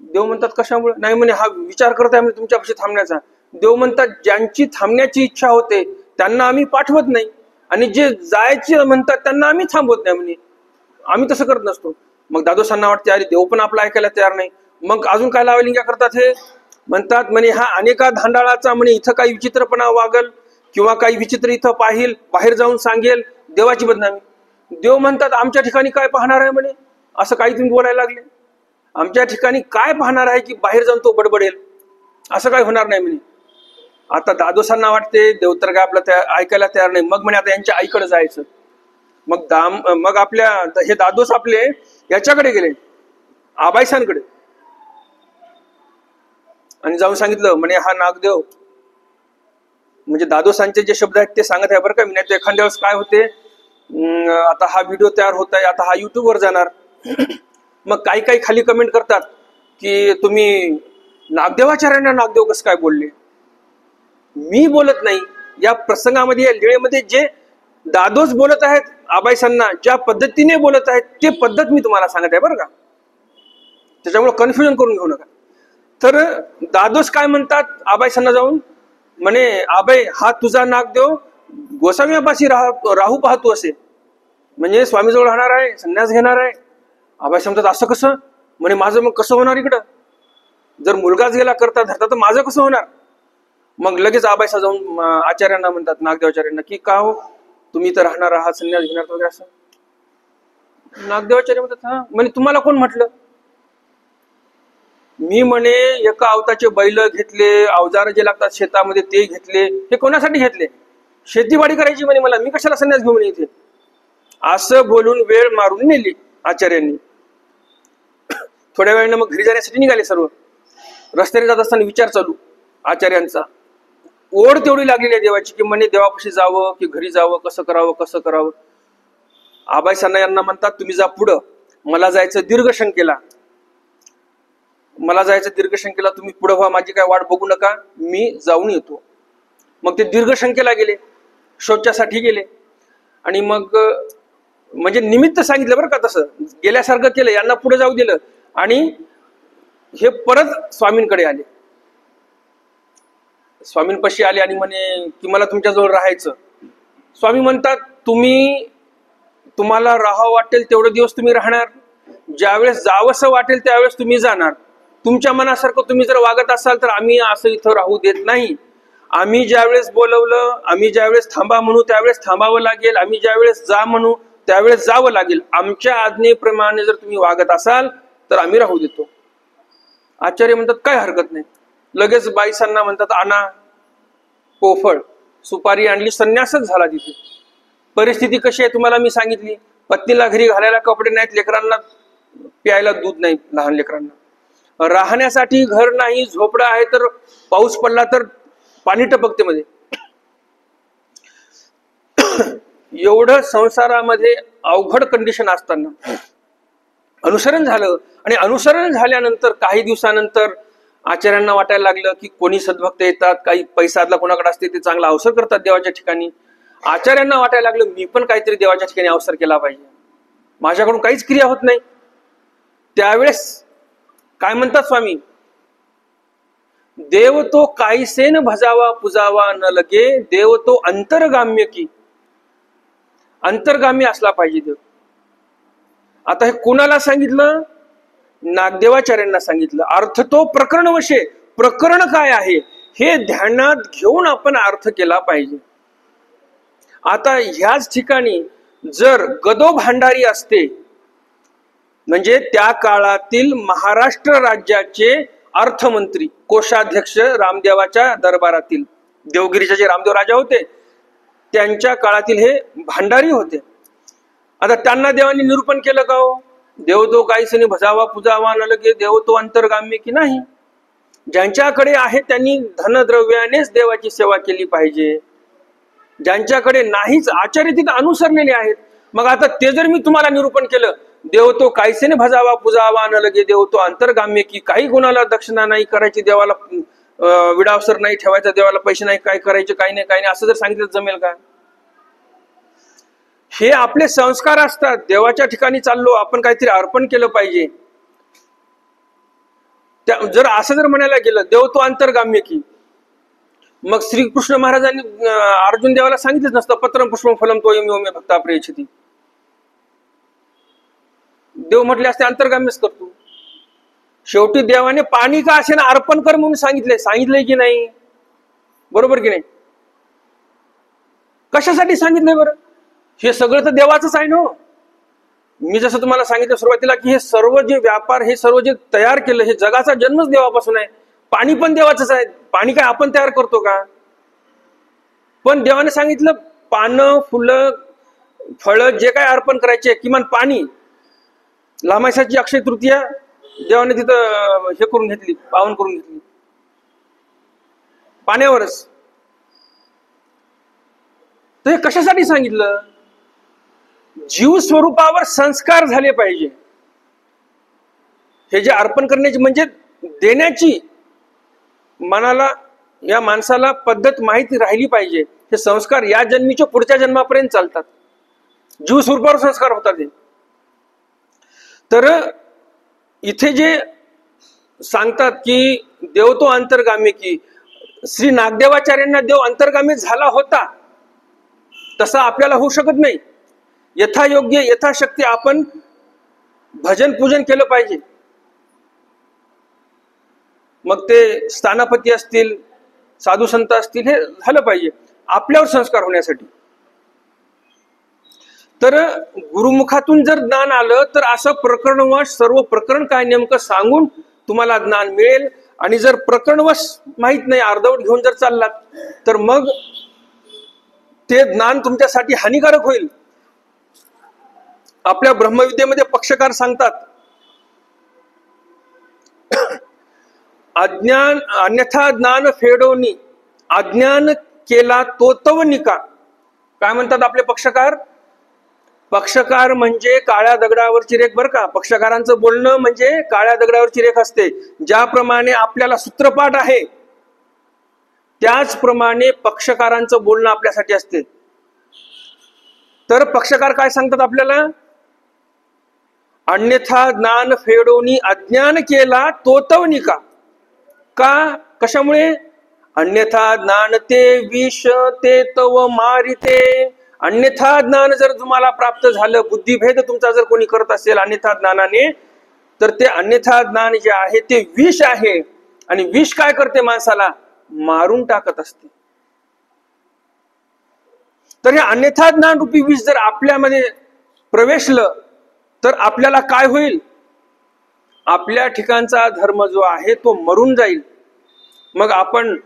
देव म्हणतात कशामुळे? नाही म्हणे हा विचार करत आहे म्हणे तुमच्यापाशी थांबण्याचा. देव म्हणतात ज्यांची थांबण्याची इच्छा होते त्यांना आम्ही पाठवत नाही, आणि जे जायचे म्हणतात त्यांना आम्ही थांबवत नाही म्हणे, आम्ही तसं करत नसतो. मग दादोसांना वाटते अरे देव पण आपला ऐकायला तयार नाही, मग अजून काय लावलिंग्या करतात हे. म्हणतात म्हणे हा अनेका धांडाळाचा, म्हणे इथं काही विचित्रपणा वागल किंवा काही विचित्र इथं पाहिल, बाहेर जाऊन सांगेल, देवाची बदनामी. देव म्हणतात आमच्या ठिकाणी काय पाहणार आहे म्हणे, असं काही तुम्ही बोलायला लागले. आमच्या ठिकाणी काय पाहणार आहे की बाहेर जाऊन तो बडबडेल, असं काय होणार नाही म्हणे. आता दादोसांना वाटते देव तर काय आपलं ऐकायला तयार नाही. मग म्हणे आता यांच्या आईकडे जायचं. मग आपल्या हे दादोस आपले याच्याकडे गेले, आबाईसांकडे, आणि जाऊन सांगितलं म्हणे हा नागदेव, म्हणजे दादोसांचे जे शब्द आहेत ते सांगत आहे बरं का. मी नाही तर एखाद्या वेळेस काय होते, आता हा व्हिडिओ तयार होत आहे, आता हा युट्यूबवर जाणार, मग काही काही खाली कमेंट करतात की तुम्ही नागदेवाचार्यांना नागदेव कसं काय बोलले. मी बोलत नाही या प्रसंगामध्ये, या लीळेमध्ये जे दादोस बोलत आहेत आबाईसांना, ज्या पद्धतीने बोलत आहेत ते पद्धत मी तुम्हाला सांगत आहे बरं का, त्याच्यामुळे कन्फ्युजन करून घेऊ नका. तर दादोस काय म्हणतात आबाईसांना जाऊन, म्हणे आबाई हा तुझा नागदेव गोसाव्यापाशी राहू पाहतो असे, म्हणजे स्वामीजवळ राहणार आहे, संन्यास घेणार आहे. आबाई म्हणतात असं कसं? म्हणे माझं मग कसं होणार इकडं, जर मुलगाच गेला करता धरता तर माझं कसं होणार. मग लगेच आबाईसा जाऊन आचार्यांना म्हणतात, नागदेवाचार्यांना, की का हो तुम्ही तर राहणार आहात, संन्यास घेणार वगैरे असं. नागदेवाचार्य म्हणतात हा, म्हणे तुम्हाला कोण म्हटलं. मी म्हणे एका अवताचे बैल घेतले, अवजार जे लागतात शेतामध्ये ते घेतले, हे कोणासाठी घेतले, शेतीवाडी करायची म्हणे मला, मी कशाला संन्यास घेऊन इथे. असं बोलून वेळ मारून नेली आचार्यांनी. थोड्या वेळाने मग घरी जाण्यासाठी निघाले सर्व. रस्त्याने जात असताना विचार चालू आचार्यांचा, ओढ तेवढी लागलेली आहे देवाची की म्हणे देवापाशी जावं की घरी जावं, कसं करावं कसं करावं. आबाईसांना यांना म्हणतात तुम्ही जा पुढं, मला जायचं दीर्घशंकेला, मला जायचं दीर्घशंकेला, तुम्ही पुढं व्हा, माझी काय वाट बघू नका, मी जाऊन येतो. मग ते दीर्घशंकेला गेले, शौचासाठी गेले, आणि मग म्हणजे निमित्त सांगितलं बरं का, तसं गेल्यासारखं केलं, यांना पुढे जाऊ दिलं, आणि हे परत स्वामींकडे आले. स्वामींपाशी आले आणि म्हणे की मला तुमच्याजवळ राहायचं. स्वामी म्हणतात तुम्हाला राहावं वाटेल तेवढे दिवस तुम्ही राहणार, ज्यावेळेस जावंसं वाटेल त्यावेळेस तुम्ही जाणार. तुमच्या मनासारखं तुम्ही जर वागत असाल तर आम्ही असं इथं राहू देत नाही. आम्ही ज्यावेळेस बोलवलं, आम्ही ज्यावेळेस थांबा म्हणू त्यावेळेस थांबावं लागेल, आम्ही ज्यावेळेस जा म्हणू त्यावेळेस जावं लागेल. आमच्या आज्ञेप्रमाणे जर तुम्ही वागत असाल तर आम्ही राहू देतो. आचार्य म्हणतात काय हरकत नाही. लगेच बाईसांना म्हणतात आणा पोफळ, सुपारी आणली, संन्यासच झाला तिथे. परिस्थिती कशी आहे तुम्हाला मी सांगितली, पत्नीला घरी घालायला कपडे नाहीत, लेकरांना प्यायला दूध नाही, लहान लेकरांना राहण्यासाठी घर नाही, झोपडा आहे, तर पाऊस पडला तर पाणी टपकते मध्ये. एवढं संसारामध्ये अवघड कंडिशन असताना अनुसरण झालं, आणि अनुसरण झाल्यानंतर काही दिवसानंतर आचार्यांना वाटायला लागलं की कोणी सद्भक्त येतात, काही पैसातला कोणाकडे असते ते चांगला अवसर करतात देवाच्या ठिकाणी. आचार्यांना वाटायला लागलं मी पण काहीतरी देवाच्या ठिकाणी अवसर केला पाहिजे, माझ्याकडून काहीच क्रिया होत नाही. त्यावेळेस काय म्हणतात स्वामी, देव तो काहीसेन भजावा पुजावा न लगे, देव तो अंतर्गाम्य की, अंतर्गामी असला पाहिजे देव. आता हे कोणाला सांगितलं? नागदेवाचार्यांना सांगितलं. अर्थ तो प्रकरणवशे, प्रकरण काय आहे हे ध्यानात घेऊन आपण अर्थ केला पाहिजे. आता ह्याच ठिकाणी जर गदो भांडारी असते, म्हणजे त्या काळातील महाराष्ट्र राज्याचे अर्थमंत्री कोषाध्यक्ष रामदेवाच्या दरबारातील देवगिरीचे जे रामदेव राजा होते त्यांच्या काळातील हे भांडारी होते. आता त्यांना देवाने निरूपण केलं का हो? देव तो काहीसनी भजावा पूजावा न लगे देव तो अंतर्गामी की नाही. ज्यांच्याकडे आहे त्यांनी धनद्रव्यानेच देवाची सेवा केली पाहिजे. ज्यांच्याकडे नाहीच आचार्य तिथे अनुसरलेले आहेत. मग आता ते जर मी तुम्हाला निरूपण केलं देव तो काहीसेने भजावा पूजावा न लगे देव तो अंतर्गाम्य की काही गुणाला दक्षिणा नाही करायची, देवाला विडावसर नाही ठेवायचा, देवाला पैसे नाही काय करायचे, काही नाही असं जर सांगितलं जमेल का? हे आपले संस्कार असतात. देवाच्या ठिकाणी चाललो आपण काहीतरी अर्पण केलं पाहिजे. जर असं जर म्हणायला गेलं देव तो अंतर्गाम्य की, मग श्रीकृष्ण महाराजांनी अर्जुन देवाला सांगितलंच नसतं पत्रम पुष्पम फलम तो यमी ओमे भक्ता प्रयच्छति. देव म्हटले असते अंतर्गामीच करतो. शेवटी देवाने पाणी का असे ना अर्पण कर म्हणून सांगितलंय की नाही? बरोबर की नाही? कशासाठी सांगितलंय बरं? हे सगळं तर देवाचंच आहे ना. मी जसं तुम्हाला सांगितलं सुरुवातीला की हे सर्व जे व्यापार हे सर्व जे तयार केलं हे जगाचा जन्मच देवापासून आहे. पाणी पण देवाचंच आहे. पाणी काय आपण तयार करतो का? पण देवाने सांगितलं पानं फुलं फळं जे काय अर्पण करायचे किमान पाणी. लामायसाची अक्षय तृतीया देवाने तिथं हे करून घेतली, पावन करून घेतली पाण्यावरच. तर हे कशासाठी सांगितलं? जीव स्वरूपावर संस्कार झाले पाहिजे. हे जे अर्पण करण्याची म्हणजे देण्याची मनाला या माणसाला पद्धत माहिती राहिली पाहिजे. हे संस्कार या जन्मीच्या पुढच्या जन्मापर्यंत चालतात. जीव स्वरूपावर संस्कार होतात. तर इथे जे सांगतात की देव तो अंतर्गामी की, श्री नागदेवाचार्यांना देव अंतर्गामी झाला होता तसा आपल्याला होऊ शकत नाही. यथायोग्य यथाशक्ती आपण भजन पूजन केलं पाहिजे. मग ते स्थानापती असतील साधू संत असतील हे झालं पाहिजे आपल्यावर संस्कार होण्यासाठी. तर गुरुमुखातून जर ज्ञान आलं तर असं प्रकरणवश सर्व प्रकरण काय नेमकं सांगून तुम्हाला ज्ञान मिळेल. आणि जर प्रकरणवश माहित नाही अर्धवट घेऊन जर चाललात तर मग ते ज्ञान तुमच्यासाठी हानिकारक होईल. आपल्या ब्रह्मविद्येमध्ये पक्षकार सांगतात अज्ञान अन्यथा ज्ञान फेडोनी अज्ञान केला तो तव निका. काय म्हणतात आपले पक्षकार? पक्षकार म्हणजे काळ्या दगडावरची रेख बरं का. पक्षकारांचं बोलणं म्हणजे काळ्या दगडावरची रेख असते. ज्याप्रमाणे आपल्याला सूत्रपाठ आहे त्याचप्रमाणे पक्षकारांचं बोलणं आपल्यासाठी असते. तर पक्षकार काय सांगतात आपल्याला? अन्यथा ज्ञान फेडोनी अज्ञान केला तो तव निका. का? कशामुळे? अन्यथा ज्ञान ते विष ते तव मारिते. अन्यथा ज्ञान जर तुम्हाला प्राप्त झालं, बुद्धिभेद तुमचा जर कोणी करत असेल अन्यथा ज्ञानाने, तर ते अन्यथा ज्ञान जे आहे ते विष आहे. आणि विष काय करते? माणसाला मारून टाकत असते. तर हे अन्यथा ज्ञान रूपी विष जर आपल्यामध्ये प्रवेशलं तर आपल्याला काय होईल? आपल्या ठिकाणचा धर्म जो आहे तो मरून जाईल. मग आपण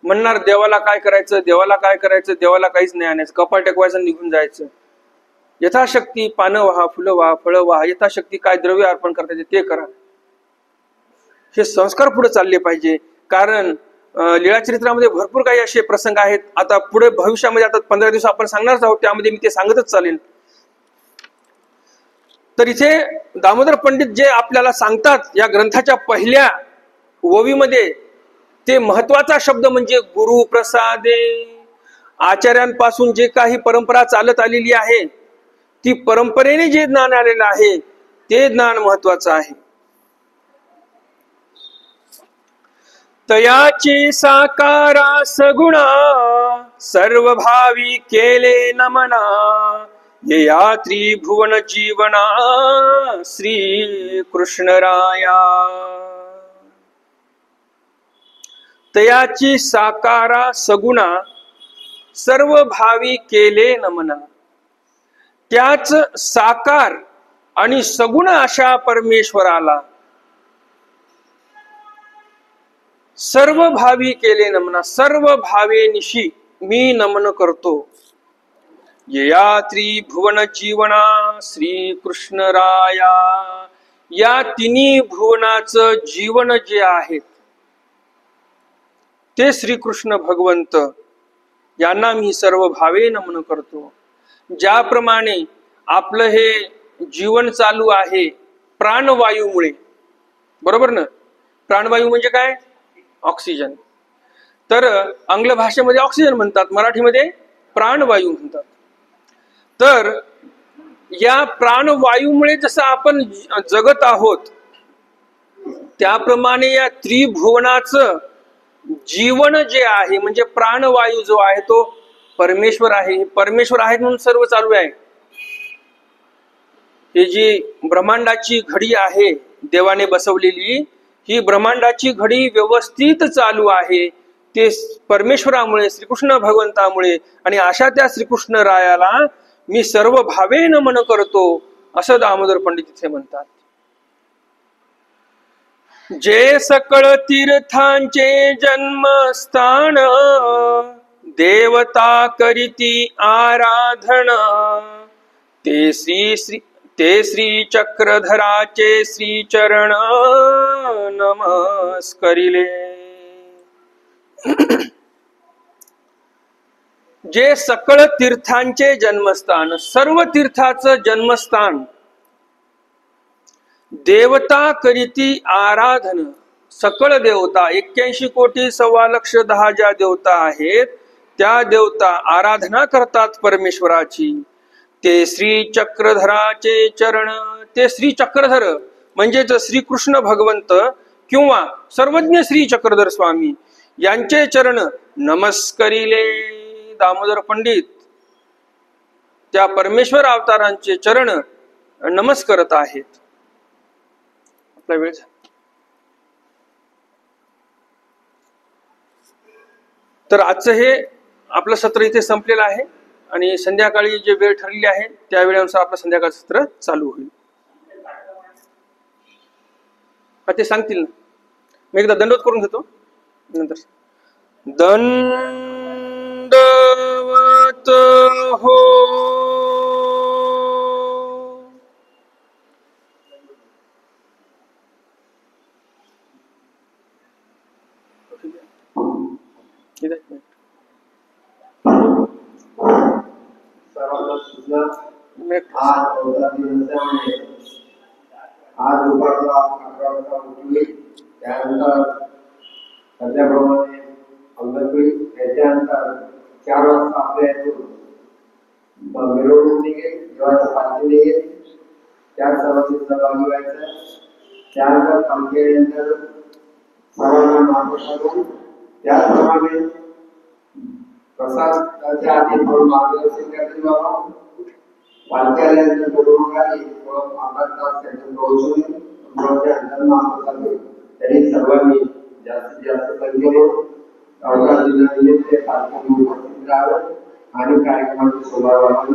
म्हणणार देवाला काय करायचं, देवाला काय करायचं, देवाला काहीच नाही आणायचं, कपाळ टेकवायचं निघून जायचं. यथाशक्ती पानं व्हा, फुलं व्हा, फळं व्हा, यथाशक्ती काय द्रव्य अर्पण करता येते ते करा. हे संस्कार पुढे चालले पाहिजे. कारण लीळाचरित्रामध्ये भरपूर काही असे प्रसंग आहेत. आता पुढे भविष्यामध्ये आता 15 दिवस आपण सांगणारच आहोत, त्यामध्ये मी ते सांगतच चालेल. तर इथे दामोदर पंडित जे आपल्याला सांगतात या ग्रंथाच्या पहिल्या ओवीमध्ये, ते महत्वाचा शब्द म्हणजे गुरु प्रसादे. आचार्यांपासून जे काही परंपरा चालत आलेली आहे ती परंपरेने जे ज्ञान आलेलं आहे ते ज्ञान महत्वाचं आहे. तयाचे साकारा सगुणा सर्व भावी केले नमना. येया त्रिभुवन जीवना श्री कृष्णराया. तयाची साकारा सगुणा सर्व भावी केले नमना. त्याच साकार आणि सगुण अशा परमेश्वराला सर्व भावी केले नमना, सर्व भावेनिशी मी नमन करतो. यया त्रिभुवन जीवना श्री कृष्ण राया, या तिन्ही भुवनाचं जीवन जे आहेत ते श्रीकृष्ण भगवंत यांना मी सर्व भावे नमन करतो. ज्याप्रमाणे आपलं हे जीवन चालू आहे प्राणवायूमुळे, बरोबर ना? प्राणवायू म्हणजे काय? ऑक्सिजन. तर आंग्ल भाषेमध्ये ऑक्सिजन म्हणतात, मराठीमध्ये प्राणवायू म्हणतात. तर या प्राणवायूमुळे जसं आपण जगत आहोत त्याप्रमाणे या त्रिभुवनाचं जीवन जे आहे म्हणजे प्राणवायू जो आहे तो परमेश्वर आहे. परमेश्वर आहे म्हणून सर्व चालू आहे. ही जी ब्रह्मांडाची घडी आहे देवाने बसवलेली, ही ब्रह्मांडाची घडी व्यवस्थित चालू आहे ते परमेश्वरामुळे, श्रीकृष्ण भगवंतामुळे. आणि अशा त्या श्रीकृष्ण रायाला मी सर्व भावे नमन करतो असं दामोदर पंडित इथे म्हणतात. जे सकळ तीर्थांचे जन्मस्थान, देवता करीती आराधन, ते श्री चक्रधराचे श्री चरण नमस्करिले. जे सकळ तीर्थांचे जन्मस्थान, सर्व तीर्थाचं जन्मस्थान, देवता करीती आराधन, सकळ देवता 81 कोटी 1.25 ज्या देवता आहेत त्या देवता आराधना करतात परमेश्वराची. ते श्री चक्रधराचे चरण, ते श्री चक्रधर म्हणजेच श्रीकृष्ण भगवंत किंवा सर्वज्ञ श्री चक्रधर स्वामी यांचे चरण नमस्करिले. दामोदर पंडित त्या परमेश्वर अवतारांचे चरण नमस्कारत आहेत. आपला वेळ झाला. तर आजचं हे आपलं सत्र इथे संपलेलं आहे आणि संध्याकाळी जे वेळ ठरलेली आहे त्या वेळेनुसार आपलं संध्याकाळचं सत्र चालू होईल. ते सांगतील ना. मी एकदा दंडवत करून घेतो नंतर. दंडवत हो. आज दुपारला 11 वाजता उठली, त्यानंतर सध्याप्रमाणे अंगणवाडी, त्याच्यानंतर 4 वाजता आपल्या मिरवणूक निघेल, देवाच्या पालखी निघेल, त्या सर्वांची सहभागी व्हायचं. त्यानंतर पालखीनंतर सर्वांना महाप्रसाद, त्याचप्रमाणे प्रसादाच्या आधी थोडं मार्गदर्शन करतील बाबा. पालखी आल्यानंतर मिरवणूक आली, थोडं 8 तास त्यांचं प्रवचन, त्यांनी सर्वांनी जास्तीत जास्त संख्येने अवकाश दिला, पालखी उपस्थित राहावं आणि कार्यक्रमाची शोभा वाढवावी.